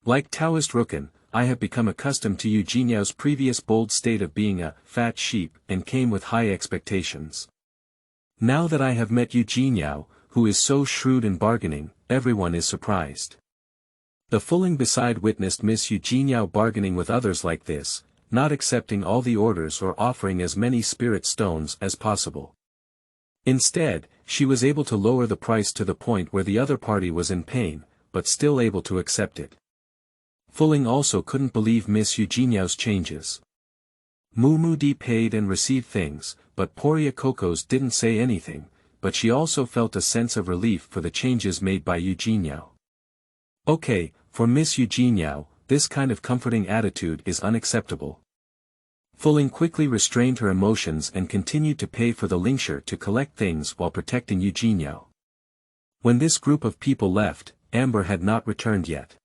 A: Like Taoist Rukan, I have become accustomed to Jinyao's previous bold state of being a fat sheep and came with high expectations. Now that I have met Jinyao, who is so shrewd in bargaining, everyone is surprised. The Fulling beside witnessed Miss Jinyao bargaining with others like this, not accepting all the orders or offering as many spirit stones as possible. Instead, she was able to lower the price to the point where the other party was in pain, but still able to accept it. Fulling also couldn't believe Miss Jinyao's changes. Mumudi paid and received things, but Poria Kokos didn't say anything, but she also felt a sense of relief for the changes made by Jinyao. Okay, for Miss Jinyao, this kind of comforting attitude is unacceptable. Fulling quickly restrained her emotions and continued to pay for the linkshire to collect things while protecting Jinyao. When this group of people left, Amber had not returned yet.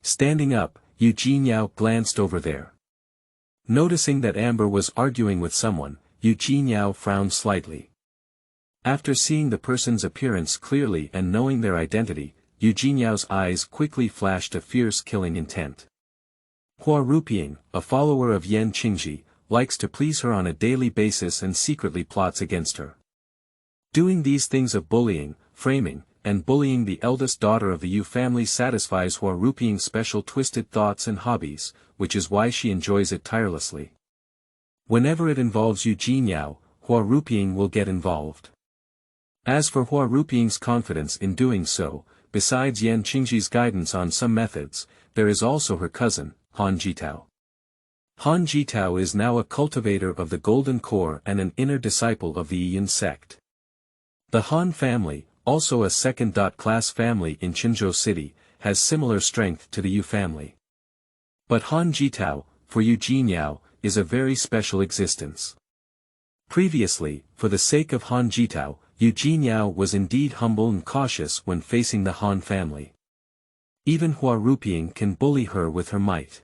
A: Standing up, Jinyao glanced over there. Noticing that Amber was arguing with someone, Jinyao frowned slightly. After seeing the person's appearance clearly and knowing their identity, Jinyao's eyes quickly flashed a fierce killing intent. Hua Ruping, a follower of Yan Qingji, likes to please her on a daily basis and secretly plots against her. Doing these things of bullying, framing, and bullying the eldest daughter of the Yu family satisfies Hua Ruping's special twisted thoughts and hobbies, which is why she enjoys it tirelessly. Whenever it involves Jinyao, Hua Ruping will get involved. As for Hua Ruping's confidence in doing so, besides Yan Qingji's guidance on some methods, there is also her cousin, Han Jitao. Han Jitao is now a cultivator of the Golden Core and an inner disciple of the Yin sect. The Han family, also a second-class family in Qinzhou City, has similar strength to the Yu family. But Han Jitao, for Jinyao, is a very special existence. Previously, for the sake of Han Jitao, Jinyao was indeed humble and cautious when facing the Han family. Even Hua Ruping can bully her with her might.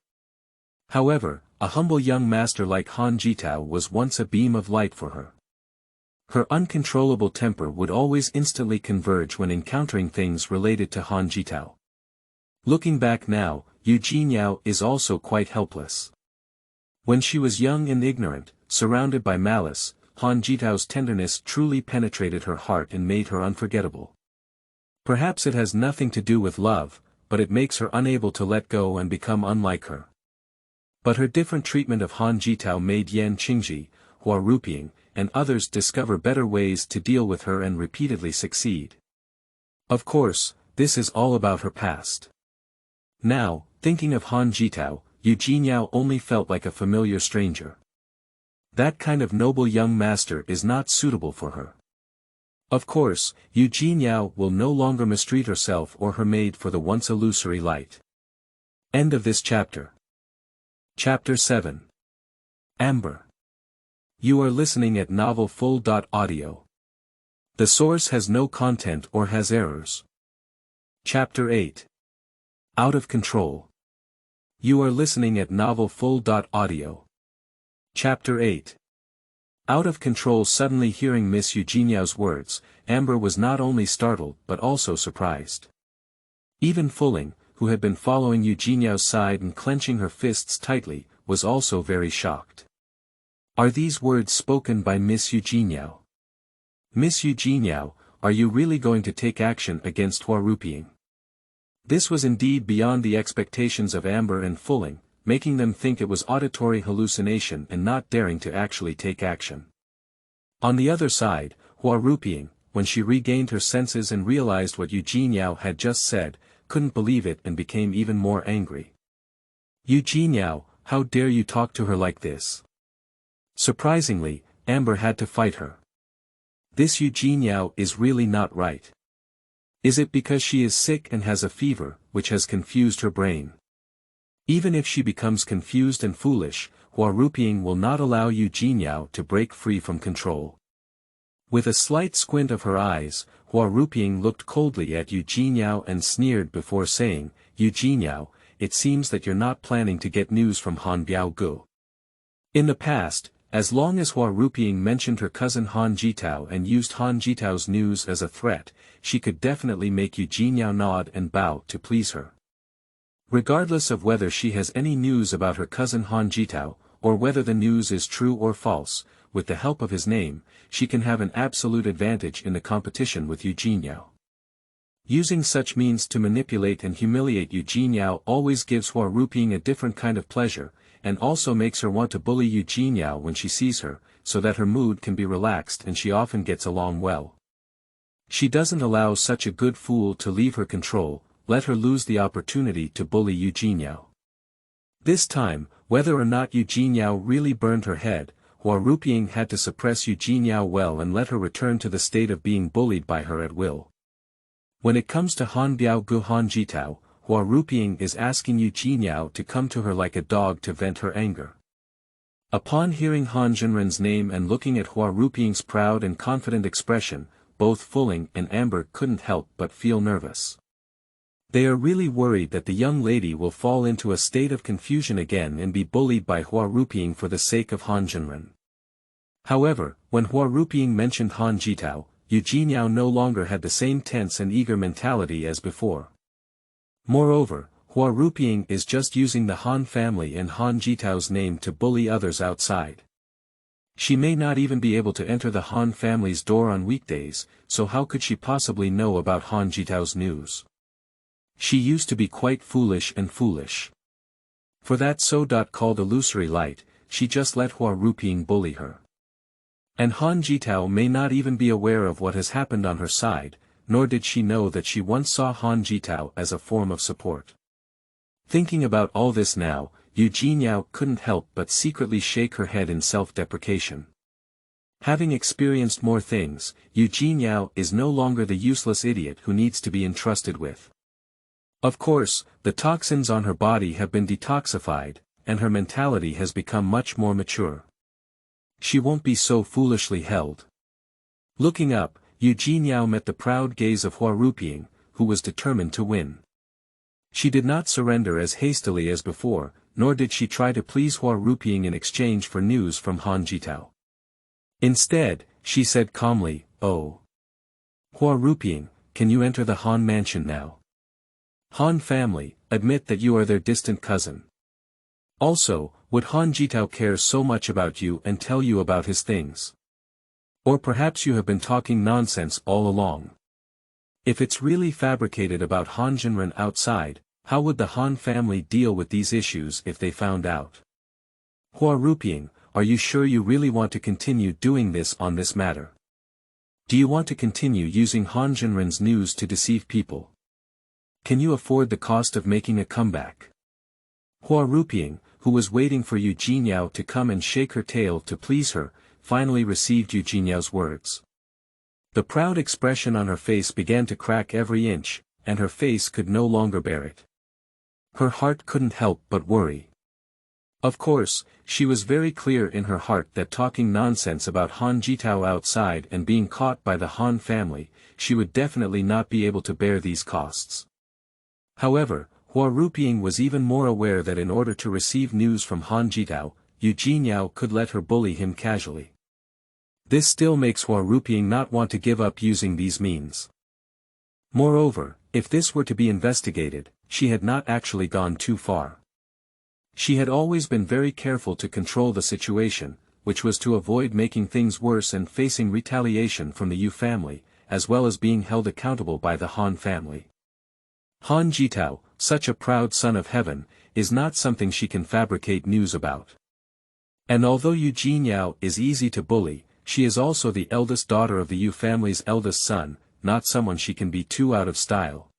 A: However, a humble young master like Han Jitao was once a beam of light for her. Her uncontrollable temper would always instantly converge when encountering things related to Han Jitao. Looking back now, Jinyao is also quite helpless. When she was young and ignorant, surrounded by malice, Han Jitao's tenderness truly penetrated her heart and made her unforgettable. Perhaps it has nothing to do with love, but it makes her unable to let go and become unlike her. But her different treatment of Han Jitao made Yan Qingji, Hua Ruping, and others discover better ways to deal with her and repeatedly succeed. Of course, this is all about her past. Now, thinking of Han Jitao, Jinyao only felt like a familiar stranger. That kind of noble young master is not suitable for her. Of course, Jinyao will no longer mistreat herself or her maid for the once illusory light. End of this chapter. Chapter 7. Amber. You are listening at novelfull.audio. The source has no content or has errors. Chapter 8. Out of Control. You are listening at novelfull.audio. Chapter 8. Out of control. Suddenly hearing Miss Jinyao's words, Amber was not only startled but also surprised. Even Fulling, who had been following Jinyao's side and clenching her fists tightly, was also very shocked. Are these words spoken by Miss Jinyao? Miss Jinyao, are you really going to take action against Hua Ruping? This was indeed beyond the expectations of Amber and Fulling, making them think it was auditory hallucination and not daring to actually take action. On the other side, Hua Ruping, when she regained her senses and realized what Jinyao had just said, couldn't believe it and became even more angry. Jinyao, how dare you talk to her like this? Surprisingly, Amber had to fight her. This Jinyao is really not right. Is it because she is sick and has a fever, which has confused her brain? Even if she becomes confused and foolish, Hua Ruping will not allow Jinyao to break free from control. With a slight squint of her eyes, Hua Ruping looked coldly at Jinyao and sneered before saying, Jinyao, it seems that you're not planning to get news from Han Biaogu. In the past, as long as Hua Ruping mentioned her cousin Han Jitao and used Han Jitao's news as a threat, she could definitely make Jinyao nod and bow to please her. Regardless of whether she has any news about her cousin Han Jitao, or whether the news is true or false, with the help of his name, she can have an absolute advantage in the competition with Jinyao. Using such means to manipulate and humiliate Jinyao always gives Hua Ruping a different kind of pleasure, and also makes her want to bully Jinyao when she sees her, so that her mood can be relaxed and she often gets along well. She doesn't allow such a good fool to leave her control, let her lose the opportunity to bully Jinyao. This time, whether or not Jinyao really burned her head, Hua Ruping had to suppress Jinyao well and let her return to the state of being bullied by her at will. When it comes to Han Biaogu Han Jitao, Hua Ruping is asking Jinyao to come to her like a dog to vent her anger. Upon hearing Han Jinren's name and looking at Hua Ruping's proud and confident expression, both Fuling and Amber couldn't help but feel nervous. They are really worried that the young lady will fall into a state of confusion again and be bullied by Hua Ruping for the sake of Han Jinren. However, when Hua Ruping mentioned Han Jitao, Jinyao no longer had the same tense and eager mentality as before. Moreover, Hua Ruping is just using the Han family and Han Jitao's name to bully others outside. She may not even be able to enter the Han family's door on weekdays, so how could she possibly know about Han Jitao's news? She used to be quite foolish. For that so-called illusory light, she just let Hua Ruping bully her. And Han Jitao may not even be aware of what has happened on her side, nor did she know that she once saw Han Jitao as a form of support. Thinking about all this now, Jinyao couldn't help but secretly shake her head in self-deprecation. Having experienced more things, Jinyao is no longer the useless idiot who needs to be entrusted with. Of course, the toxins on her body have been detoxified, and her mentality has become much more mature. She won't be so foolishly held. Looking up, Jinyao met the proud gaze of Hua Ruping, who was determined to win. She did not surrender as hastily as before, nor did she try to please Hua Ruping in exchange for news from Han Jitao. Instead, she said calmly, "Oh. Hua Ruping, can you enter the Han mansion now? Han family, admit that you are their distant cousin. Also, would Han Jitao care so much about you and tell you about his things? Or perhaps you have been talking nonsense all along. If it's really fabricated about Han Jinren outside, how would the Han family deal with these issues if they found out? Hua Ruping, are you sure you really want to continue doing this on this matter? Do you want to continue using Han Jinren's news to deceive people? Can you afford the cost of making a comeback?" Hua Ruping, who was waiting for Jinyao to come and shake her tail to please her, finally received Jinyao's words. The proud expression on her face began to crack every inch, and her face could no longer bear it. Her heart couldn't help but worry. Of course, she was very clear in her heart that talking nonsense about Han Jitao outside and being caught by the Han family, she would definitely not be able to bear these costs. However, Hua Ruping was even more aware that in order to receive news from Han Jitao, Jinyao could let her bully him casually. This still makes Hua Ruping not want to give up using these means. Moreover, if this were to be investigated, she had not actually gone too far. She had always been very careful to control the situation, which was to avoid making things worse and facing retaliation from the Yu family, as well as being held accountable by the Han family. Han Jitao, such a proud son of heaven, is not something she can fabricate news about. And although Jinyao is easy to bully, she is also the eldest daughter of the Yu family's eldest son, not someone she can be too out of style.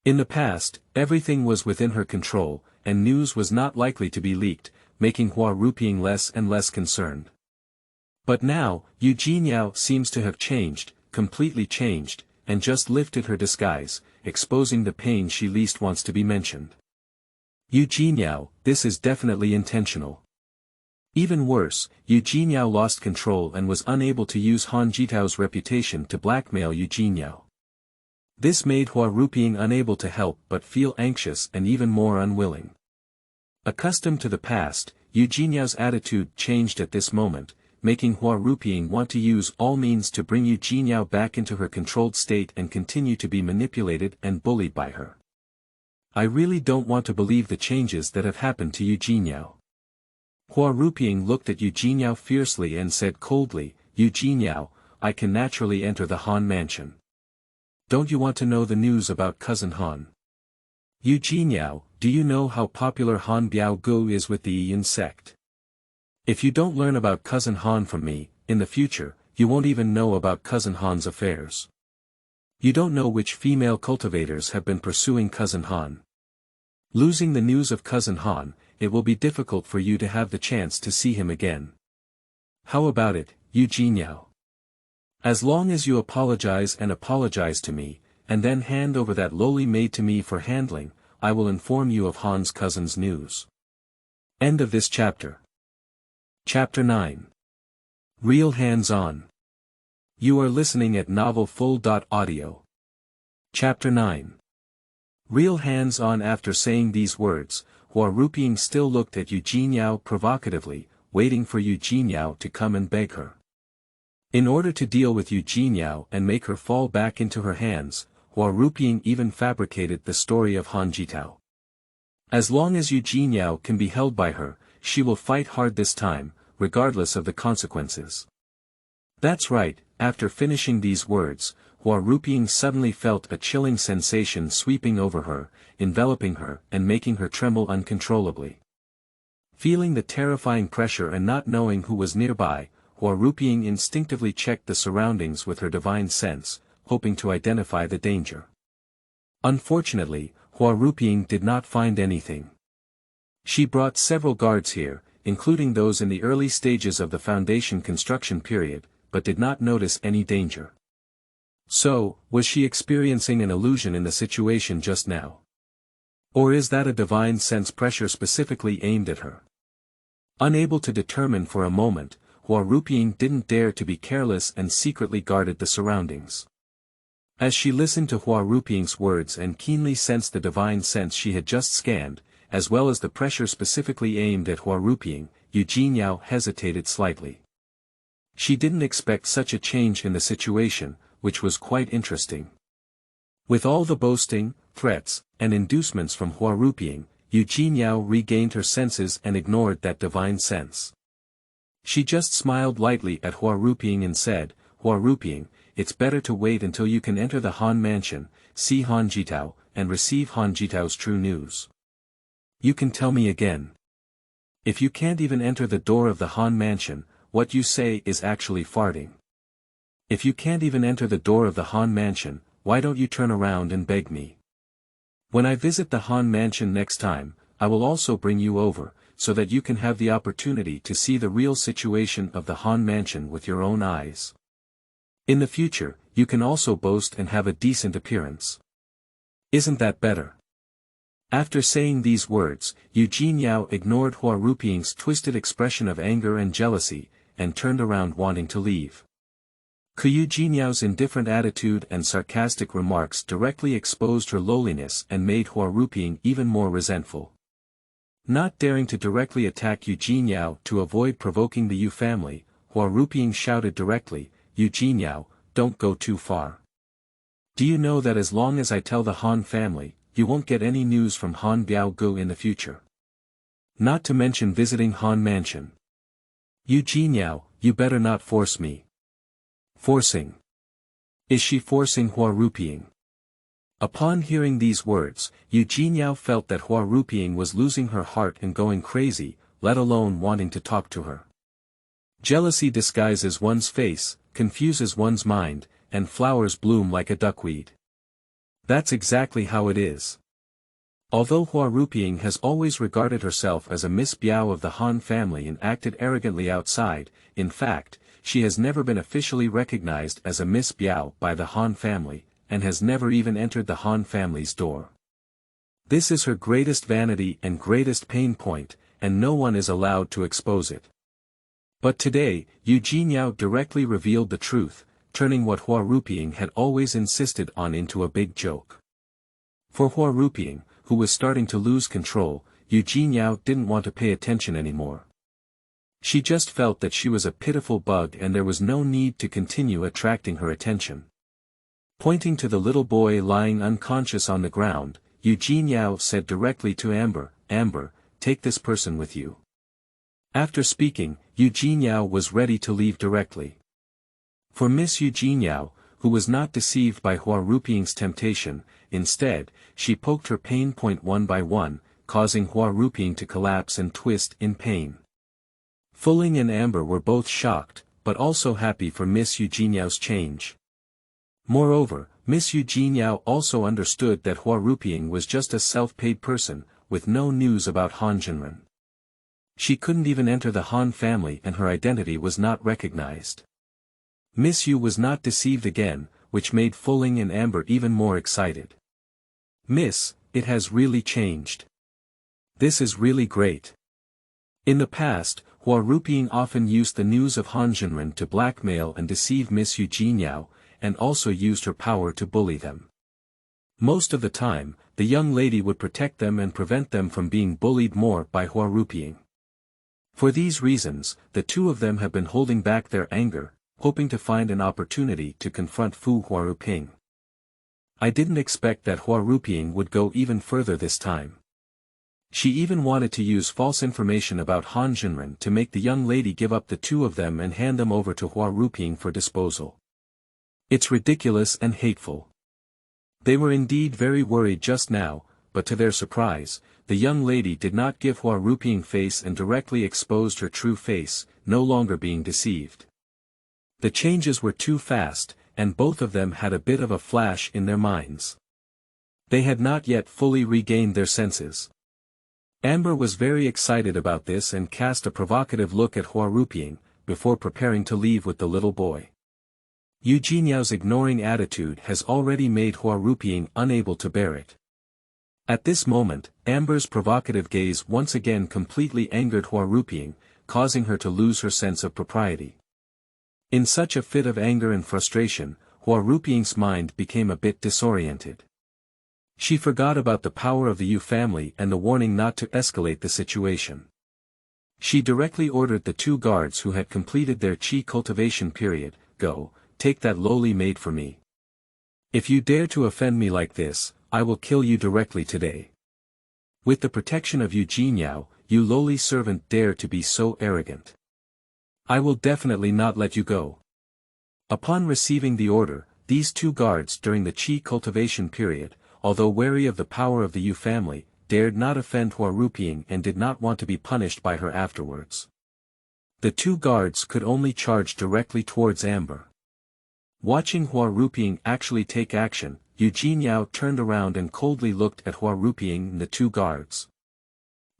A: In the past, everything was within her control, and news was not likely to be leaked, making Hua Ruping less and less concerned. But now, Jinyao seems to have changed, completely changed, and just lifted her disguise, exposing the pain she least wants to be mentioned. Jinyao, this is definitely intentional. Even worse, Jinyao lost control and was unable to use Han Jitao's reputation to blackmail Jinyao. This made Hua Ruping unable to help but feel anxious and even more unwilling. Accustomed to the past, Jinyao's attitude changed at this moment, making Hua Ruping want to use all means to bring Jinyao back into her controlled state and continue to be manipulated and bullied by her. I really don't want to believe the changes that have happened to Jinyao. Hua Ruping looked at Jinyao fiercely and said coldly, Jinyao, I can naturally enter the Han mansion. Don't you want to know the news about cousin Han? Jinyao, do you know how popular Han Biaogu is with the Yun sect? If you don't learn about cousin Han from me, in the future, you won't even know about cousin Han's affairs. You don't know which female cultivators have been pursuing cousin Han. Losing the news of cousin Han, it will be difficult for you to have the chance to see him again. How about it, Jinyao? As long as you apologize to me, and then hand over that lowly maid to me for handling, I will inform you of Han's cousin's news. End of this chapter. Chapter 9. Real Hands-On. You are listening at novelfull.audio. Chapter 9. Real Hands-On. After saying these words, Hua Ruping still looked at Jinyao provocatively, waiting for Jinyao to come and beg her. In order to deal with Jinyao and make her fall back into her hands, Hua Ruping even fabricated the story of Han Jitao. As long as Jinyao can be held by her, she will fight hard this time, regardless of the consequences. That's right. After finishing these words, Hua Ruping suddenly felt a chilling sensation sweeping over her, enveloping her and making her tremble uncontrollably. Feeling the terrifying pressure and not knowing who was nearby, Hua Ruping instinctively checked the surroundings with her divine sense, hoping to identify the danger. Unfortunately, Hua Ruping did not find anything. She brought several guards here, including those in the early stages of the foundation construction period, but did not notice any danger. So, was she experiencing an illusion in the situation just now? Or is that a divine sense pressure specifically aimed at her? Unable to determine for a moment, Hua Ruping didn't dare to be careless and secretly guarded the surroundings. As she listened to Hua Ruping's words and keenly sensed the divine sense she had just scanned, as well as the pressure specifically aimed at Hua Ruping, Jinyao hesitated slightly. She didn't expect such a change in the situation, which was quite interesting. With all the boasting, threats, and inducements from Hua Ruping, Jinyao regained her senses and ignored that divine sense. She just smiled lightly at Hua Ruping and said, Hua Ruping, it's better to wait until you can enter the Han mansion, see Han Jitao, and receive Han Jitao's true news. You can tell me again. If you can't even enter the door of the Han mansion, what you say is actually farting. If you can't even enter the door of the Han mansion, why don't you turn around and beg me? When I visit the Han mansion next time, I will also bring you over, so that you can have the opportunity to see the real situation of the Han mansion with your own eyes. In the future, you can also boast and have a decent appearance. Isn't that better? After saying these words, Jinyao ignored Hua Ruping's twisted expression of anger and jealousy, and turned around wanting to leave. Jinyao's indifferent attitude and sarcastic remarks directly exposed her lowliness and made Hua Ruping even more resentful. Not daring to directly attack Jinyao to avoid provoking the Yu family, Hua Ruping shouted directly, Jinyao, don't go too far. Do you know that as long as I tell the Han family, you won't get any news from Han Biaogu in the future? Not to mention visiting Han mansion. Jinyao, you better not force me. Forcing. Is she forcing Hua Ruping? Upon hearing these words, Jinyao felt that Hua Ruping was losing her heart and going crazy, let alone wanting to talk to her. Jealousy disguises one's face, confuses one's mind, and flowers bloom like a duckweed. That's exactly how it is. Although Hua Ruping has always regarded herself as a Miss Biao of the Han family and acted arrogantly outside, in fact, she has never been officially recognized as a Miss Biao by the Han family, and has never even entered the Han family's door. This is her greatest vanity and greatest pain point, and no one is allowed to expose it. But today, Jinyao directly revealed the truth, turning what Huaruping had always insisted on into a big joke. For Huaruping, who was starting to lose control, Jinyao didn't want to pay attention anymore. She just felt that she was a pitiful bug and there was no need to continue attracting her attention. Pointing to the little boy lying unconscious on the ground, Jinyao said directly to Amber, "Amber, take this person with you." After speaking, Jinyao was ready to leave directly. For Miss Jinyao, who was not deceived by Huaruping's temptation, instead, she poked her pain point one by one, causing Huaruping to collapse and twist in pain. Fuling and Amber were both shocked, but also happy for Miss Jinyao's change. Moreover, Miss Jinyao also understood that Huaruping was just a self-paid person, with no news about Han Jinren. She couldn't even enter the Han family and her identity was not recognized. Miss Yu was not deceived again, which made Fuling and Amber even more excited. "Miss, it has really changed. This is really great." In the past, Huaruping often used the news of Han Jinren to blackmail and deceive Miss Jinyao, and also used her power to bully them. Most of the time, the young lady would protect them and prevent them from being bullied more by Huaruping. For these reasons, the two of them have been holding back their anger, hoping to find an opportunity to confront Fu Huaruping. I didn't expect that Huaruping would go even further this time. She even wanted to use false information about Han Jinren to make the young lady give up the two of them and hand them over to Huaruping for disposal. It's ridiculous and hateful. They were indeed very worried just now, but to their surprise, the young lady did not give Huaruping face and directly exposed her true face, no longer being deceived. The changes were too fast, and both of them had a bit of a flash in their minds. They had not yet fully regained their senses. Amber was very excited about this and cast a provocative look at Huaruping, before preparing to leave with the little boy. Jinyao's ignoring attitude has already made Huaruping unable to bear it. At this moment, Amber's provocative gaze once again completely angered Huaruping, causing her to lose her sense of propriety. In such a fit of anger and frustration, Huaruping's mind became a bit disoriented. She forgot about the power of the Yu family and the warning not to escalate the situation. She directly ordered the two guards who had completed their qi cultivation period, "Go, take that lowly maid for me. If you dare to offend me like this, I will kill you directly today. With the protection of Jinyao, you lowly servant dare to be so arrogant. I will definitely not let you go." Upon receiving the order, these two guards during the qi cultivation period, although wary of the power of the Yu family, dared not offend Huaruping and did not want to be punished by her afterwards. The two guards could only charge directly towards Amber. Watching Huaruping actually take action, Jinyao turned around and coldly looked at Huaruping and the two guards.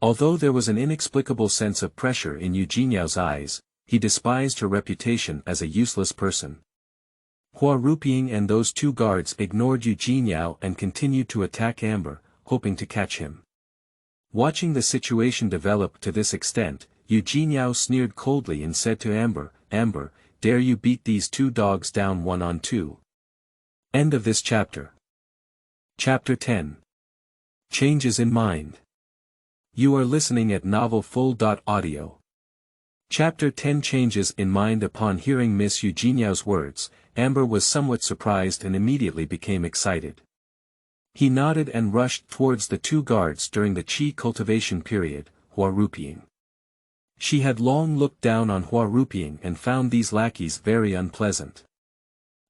A: Although there was an inexplicable sense of pressure in Jinyao's eyes, he despised her reputation as a useless person. Huaruping and those two guards ignored Jinyao and continued to attack Amber, hoping to catch him. Watching the situation develop to this extent, Jinyao sneered coldly and said to Amber, "Amber, dare you beat these two dogs down 1-on-2. End of this chapter. Chapter 10. Changes in Mind. You are listening at novelfull.audio. Chapter 10 Changes in Mind. Upon hearing Miss Jinyao's words, Amber was somewhat surprised and immediately became excited. He nodded and rushed towards the two guards during the qi cultivation period, Huaruping. She had long looked down on Huaruping and found these lackeys very unpleasant.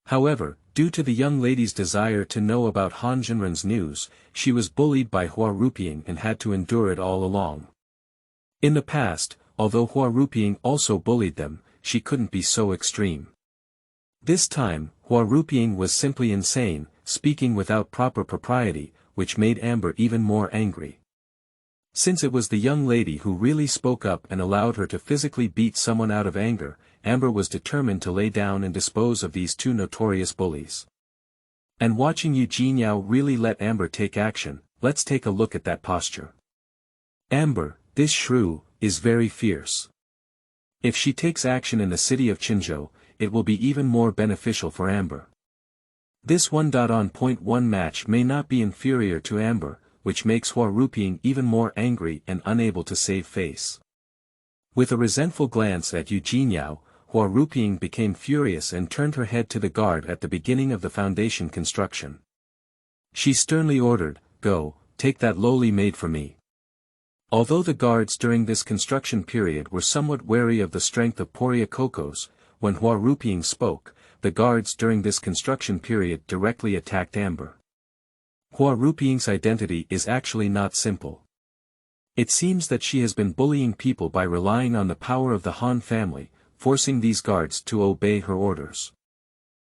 A: However, due to the young lady's desire to know about Han Jinren's news, she was bullied by Huaruping and had to endure it all along. In the past, although Huaruping also bullied them, she couldn't be so extreme. This time, Huaruping was simply insane, speaking without proper propriety, which made Amber even more angry. Since it was the young lady who really spoke up and allowed her to physically beat someone out of anger, Amber was determined to lay down and dispose of these two notorious bullies. And watching Jinyao really let Amber take action, let's take a look at that posture. "Amber, this shrew is very fierce. If she takes action in the city of Qinzhou, it will be even more beneficial for Amber. This 1.1 match may not be inferior to Amber, which makes Hua Ruping even more angry and unable to save face. With a resentful glance at Jinyao, Hua Ruping became furious and turned her head to the guard at the beginning of the foundation construction. She sternly ordered, "Go, take that lowly maid from me." Although the guards during this construction period were somewhat wary of the strength of Poriakokos, when Hua Ruping spoke, the guards during this construction period directly attacked Amber. Hua Ruping's identity is actually not simple. It seems that she has been bullying people by relying on the power of the Han family, forcing these guards to obey her orders.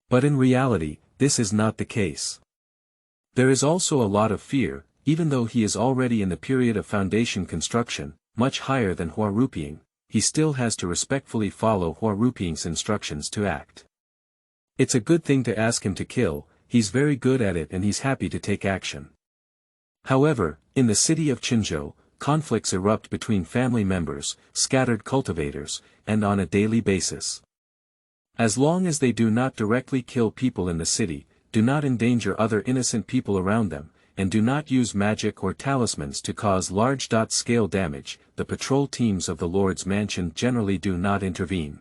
A: But in reality, this is not the case. There is also a lot of fear, even though he is already in the period of foundation construction, much higher than Hua Ruping, he still has to respectfully follow Hua Ruping's instructions to act. It's a good thing to ask him to kill, he's very good at it and he's happy to take action. However, in the city of Qinzhou, conflicts erupt between family members, scattered cultivators, and on a daily basis. As long as they do not directly kill people in the city, do not endanger other innocent people around them, and do not use magic or talismans to cause large-scale damage, the patrol teams of the Lord's Mansion generally do not intervene.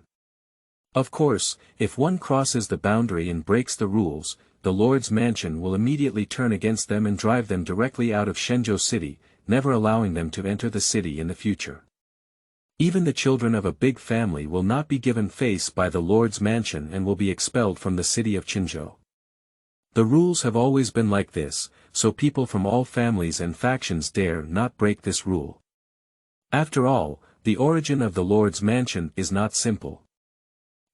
A: Of course, if one crosses the boundary and breaks the rules, the Lord's Mansion will immediately turn against them and drive them directly out of Shenzhou City, never allowing them to enter the city in the future. Even the children of a big family will not be given face by the Lord's Mansion and will be expelled from the city of Qinzhou. The rules have always been like this, so people from all families and factions dare not break this rule. After all, the origin of the Lord's Mansion is not simple.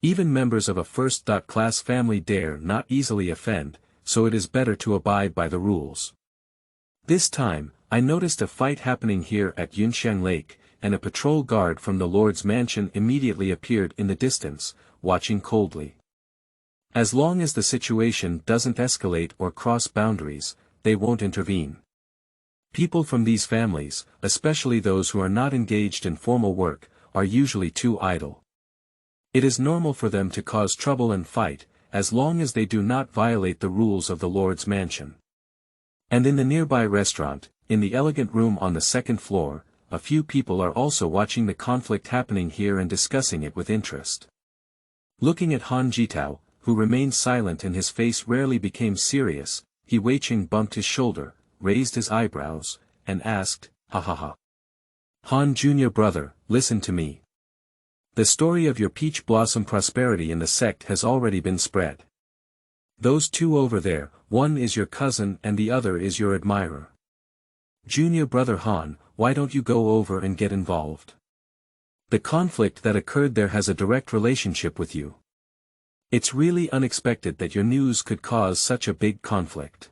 A: Even members of a first-class family dare not easily offend, so it is better to abide by the rules. This time, I noticed a fight happening here at Yunxiang Lake, and a patrol guard from the Lord's Mansion immediately appeared in the distance, watching coldly. As long as the situation doesn't escalate or cross boundaries, they won't intervene. People from these families, especially those who are not engaged in formal work, are usually too idle. It is normal for them to cause trouble and fight, as long as they do not violate the rules of the Lord's Mansion. And in the nearby restaurant, in the elegant room on the second floor, a few people are also watching the conflict happening here and discussing it with interest. Looking at Han Jitao, who remained silent and his face rarely became serious, He Weiqing bumped his shoulder, raised his eyebrows, and asked, "Ha ha ha. Han Junior brother, listen to me. The story of your peach blossom prosperity in the sect has already been spread. Those two over there, one is your cousin and the other is your admirer. Junior brother Han, why don't you go over and get involved? The conflict that occurred there has a direct relationship with you. It's really unexpected that your news could cause such a big conflict.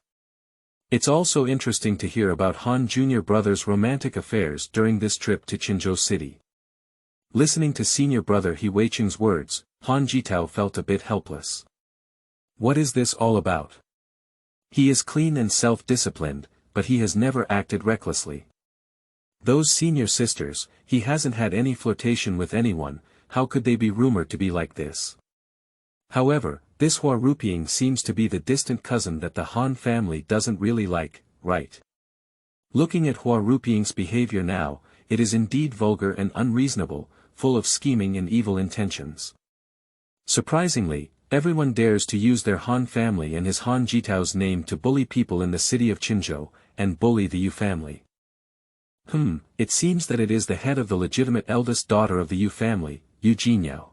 A: It's also interesting to hear about Han Junior brother's romantic affairs during this trip to Qinzhou City." Listening to senior brother He Weiqing's words, Han Jitao felt a bit helpless. What is this all about? He is clean and self-disciplined, but he has never acted recklessly. Those senior sisters, he hasn't had any flirtation with anyone, how could they be rumored to be like this? However, this Hua Ruping seems to be the distant cousin that the Han family doesn't really like, right? Looking at Hua Ruping's behavior now, it is indeed vulgar and unreasonable, full of scheming and evil intentions. Surprisingly, everyone dares to use their Han family and his Han Jitao's name to bully people in the city of Qinzhou, and bully the Yu family. It seems that it is the head of the legitimate eldest daughter of the Yu family, Yu Jinyao.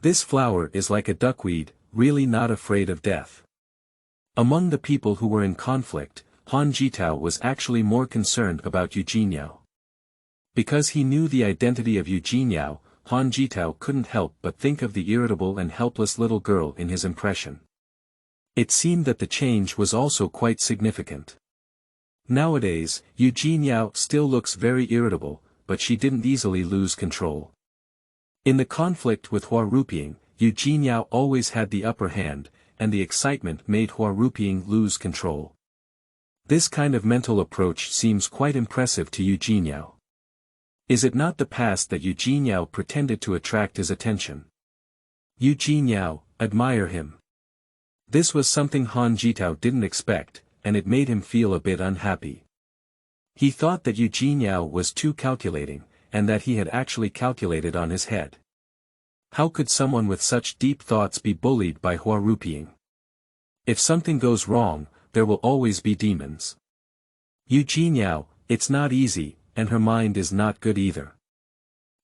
A: This flower is like a duckweed, really not afraid of death. Among the people who were in conflict, Han Jitao was actually more concerned about Yu Jinyao. Because he knew the identity of Yu Jinyao, Han Jitao couldn't help but think of the irritable and helpless little girl in his impression. It seemed that the change was also quite significant. Nowadays, Yu Jinyao still looks very irritable, but she didn't easily lose control. In the conflict with Hua Ruping, Yu Jinyao always had the upper hand, and the excitement made Hua Ruping lose control. This kind of mental approach seems quite impressive to Yu Jinyao. Is it not the past that Jinyao pretended to attract his attention? Jinyao, admire him. This was something Han Jitao didn't expect, and it made him feel a bit unhappy. He thought that Jinyao was too calculating, and that he had actually calculated on his head. How could someone with such deep thoughts be bullied by Huaruping? If something goes wrong, there will always be demons. Jinyao, it's not easy, and her mind is not good either.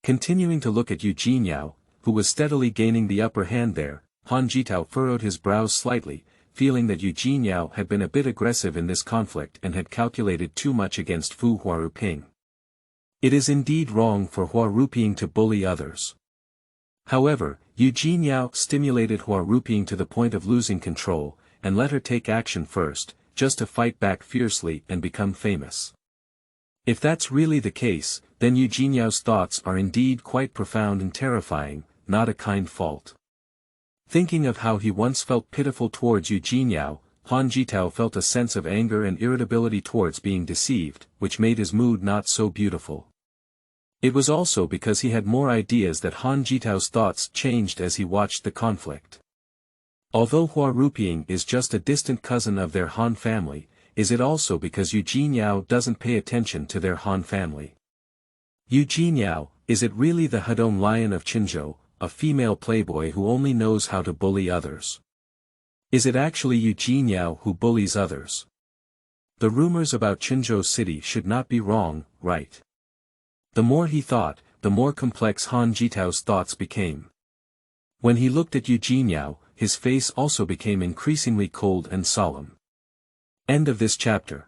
A: Continuing to look at Jinyao, who was steadily gaining the upper hand there, Han Jitao furrowed his brows slightly, feeling that Jinyao had been a bit aggressive in this conflict and had calculated too much against Fu Huaruping. It is indeed wrong for Huaruping to bully others. However, Jinyao stimulated Huaruping to the point of losing control, and let her take action first, just to fight back fiercely and become famous. If that's really the case, then Jinyao's thoughts are indeed quite profound and terrifying, not a kind fault. Thinking of how he once felt pitiful towards Jinyao, Han Jitao felt a sense of anger and irritability towards being deceived, which made his mood not so beautiful. It was also because he had more ideas that Han Jitao's thoughts changed as he watched the conflict. Although Huaruping is just a distant cousin of their Han family, is it also because Jinyao doesn't pay attention to their Han family? Jinyao, is it really the Hedong Lion of Qinzhou, a female playboy who only knows how to bully others? Is it actually Jinyao who bullies others? The rumors about Qinzhou city should not be wrong, right? The more he thought, the more complex Han Jitao's thoughts became. When he looked at Jinyao, his face also became increasingly cold and solemn. End of this chapter.